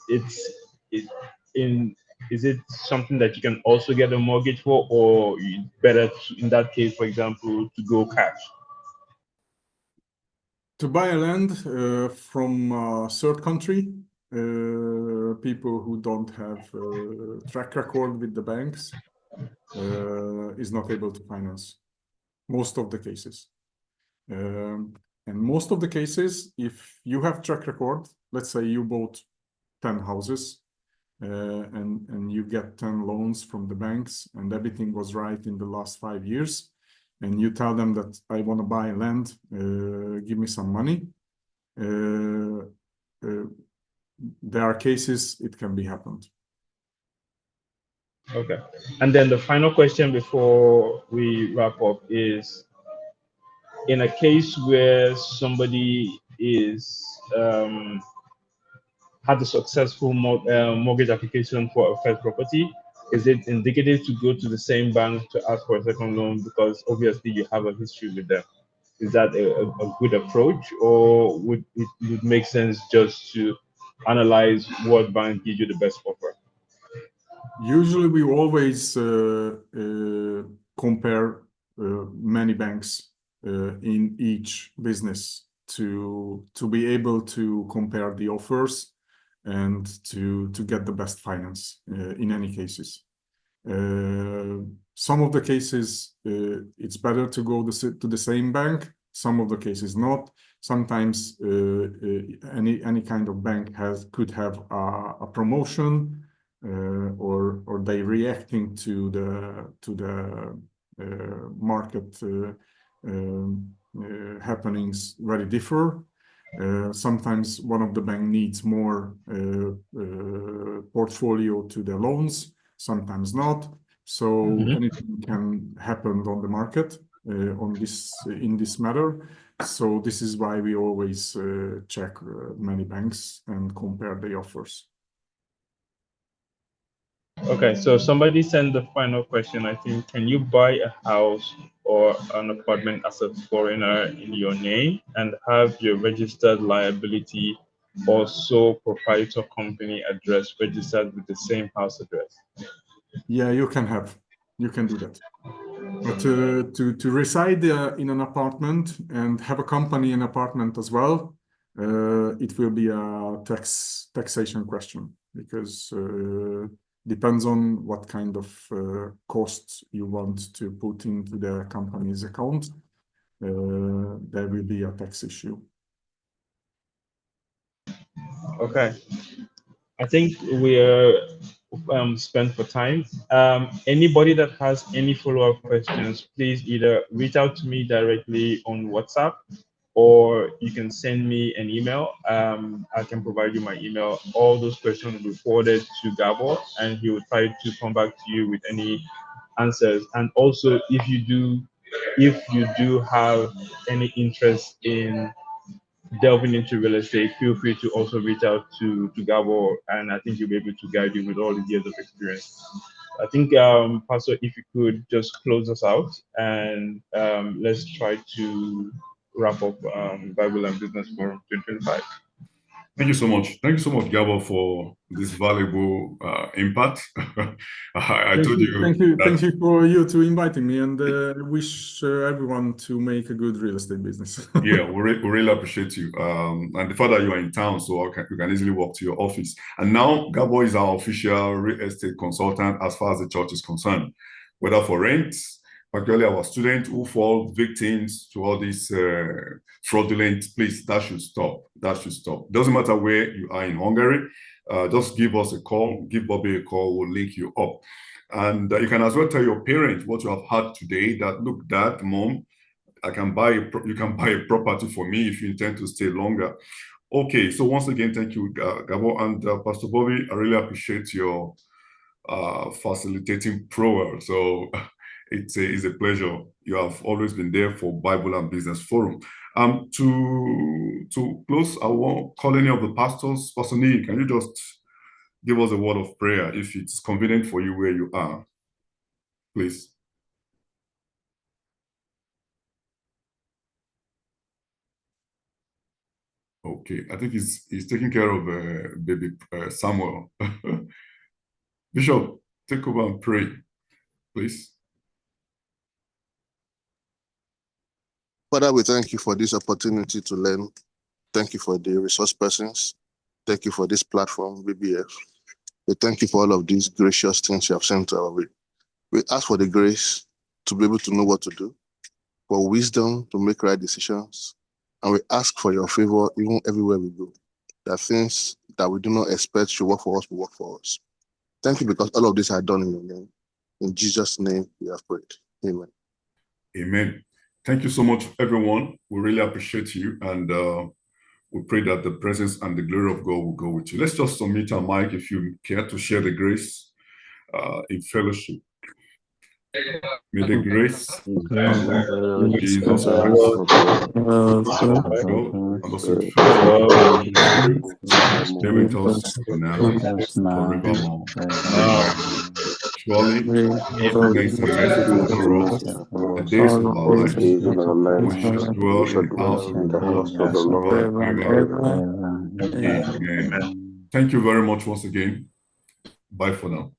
[SPEAKER 3] it something that you can also get a mortgage for, or better in that case, for example, to go cash?
[SPEAKER 1] To buy a land from a third country, people who don't have a track record with the banks is not able to finance most of the cases. And most of the cases, if you have track record, let's say you bought 10 houses and you get 10 loans from the banks and everything was right in the last 5 years, and you tell them that I want to buy land, give me some money. There are cases it can be happened.
[SPEAKER 3] Okay. And then the final question before we wrap up is, in a case where somebody had a successful mortgage application for a first property, is it indicative to go to the same bank to ask for a second loan because obviously you have a history with them? Is that a good approach, or would it would make sense just to analyze what bank gives you the best offer?
[SPEAKER 1] Usually, we always compare many banks in each business to be able to compare the offers and to get the best finance in any cases. Some of the cases it's better to go to the same bank. Some of the cases not. Sometimes any kind of bank could have a promotion. Or they reacting to the market happenings very differ. Sometimes one of the bank needs more portfolio to the loans, sometimes not. So anything can happen on the market in this matter. So this is why we always check many banks and compare the offers.
[SPEAKER 3] Okay, so somebody sent the final question. I think, can you buy a house or an apartment as a foreigner in your name and have your registered liability or sole proprietor company address registered with the same house address?
[SPEAKER 1] Yeah, you can do that. But to reside in an apartment and have a company in apartment as well, it will be a taxation question because depends on what kind of costs you want to put into the company's account. There will be a tax issue.
[SPEAKER 3] Okay. I think we're spent for time. Anybody that has any follow-up questions, please either reach out to me directly on WhatsApp, or you can send me an email. I can provide you my email. All those questions will be forwarded to Garbor, and he will try to come back to you with any answers. And also, if you do have any interest in delving into real estate, feel free to also reach out to Garbor, and I think he'll be able to guide you with all the years of experience. I think, Pastor, if you could just close us out, and let's try to wrap up Bible and Business Forum 2025.
[SPEAKER 2] Thank you so much. Thank you so much, Garbor, for this valuable impact. Thank
[SPEAKER 1] you for you to inviting me, and wish everyone to make a good real estate business.
[SPEAKER 2] Yeah, we really appreciate you. And the fact that you are in town, so you can easily walk to your office. And now Garbor is our official real estate consultant as far as the church is concerned, whether for rent, particularly our students who fall victims to all these fraudulent, please, that should stop. That should stop. Doesn't matter where you are in Hungary, just give us a call, give Bobby a call, we'll link you up. And you can as well tell your parents what you have had today, that look, Dad, Mom, you can buy a property for me if you intend to stay longer. Okay, so once again, thank you, Garbor, and Pastor Bobby, I really appreciate your facilitating prowess. So it's a pleasure. You have always been there for Bible and Business Forum. To close, I will call any of the pastors. Pastor Neil, can you just give us a word of prayer if it's convenient for you where you are, please? Okay, I think he's taking care of baby Samuel. Bishop, take over and pray, please.
[SPEAKER 4] Father, we thank you for this opportunity to learn. Thank you for the resource persons. Thank you for this platform, BBF. We thank you for all of these gracious things you have sent our way. We ask for the grace to be able to know what to do, for wisdom to make right decisions, and we ask for your favor even everywhere we go, that things that we do not expect should work for us will work for us. Thank you because all of this are done in your name. In Jesus' name we have prayed. Amen.
[SPEAKER 2] Amen. Thank you so much, everyone. We really appreciate you, and we pray that the presence and the glory of God will go with you. Let's just submit our mic if you care to share the grace in fellowship. May the grace of Jesus Christ, and also stay with us now forevermore. Surely, goodness and mercy shall follow us the days of our lives. We shall dwell in the house of the Lord forever and ever. Amen. Thank you very much once again. Bye for now.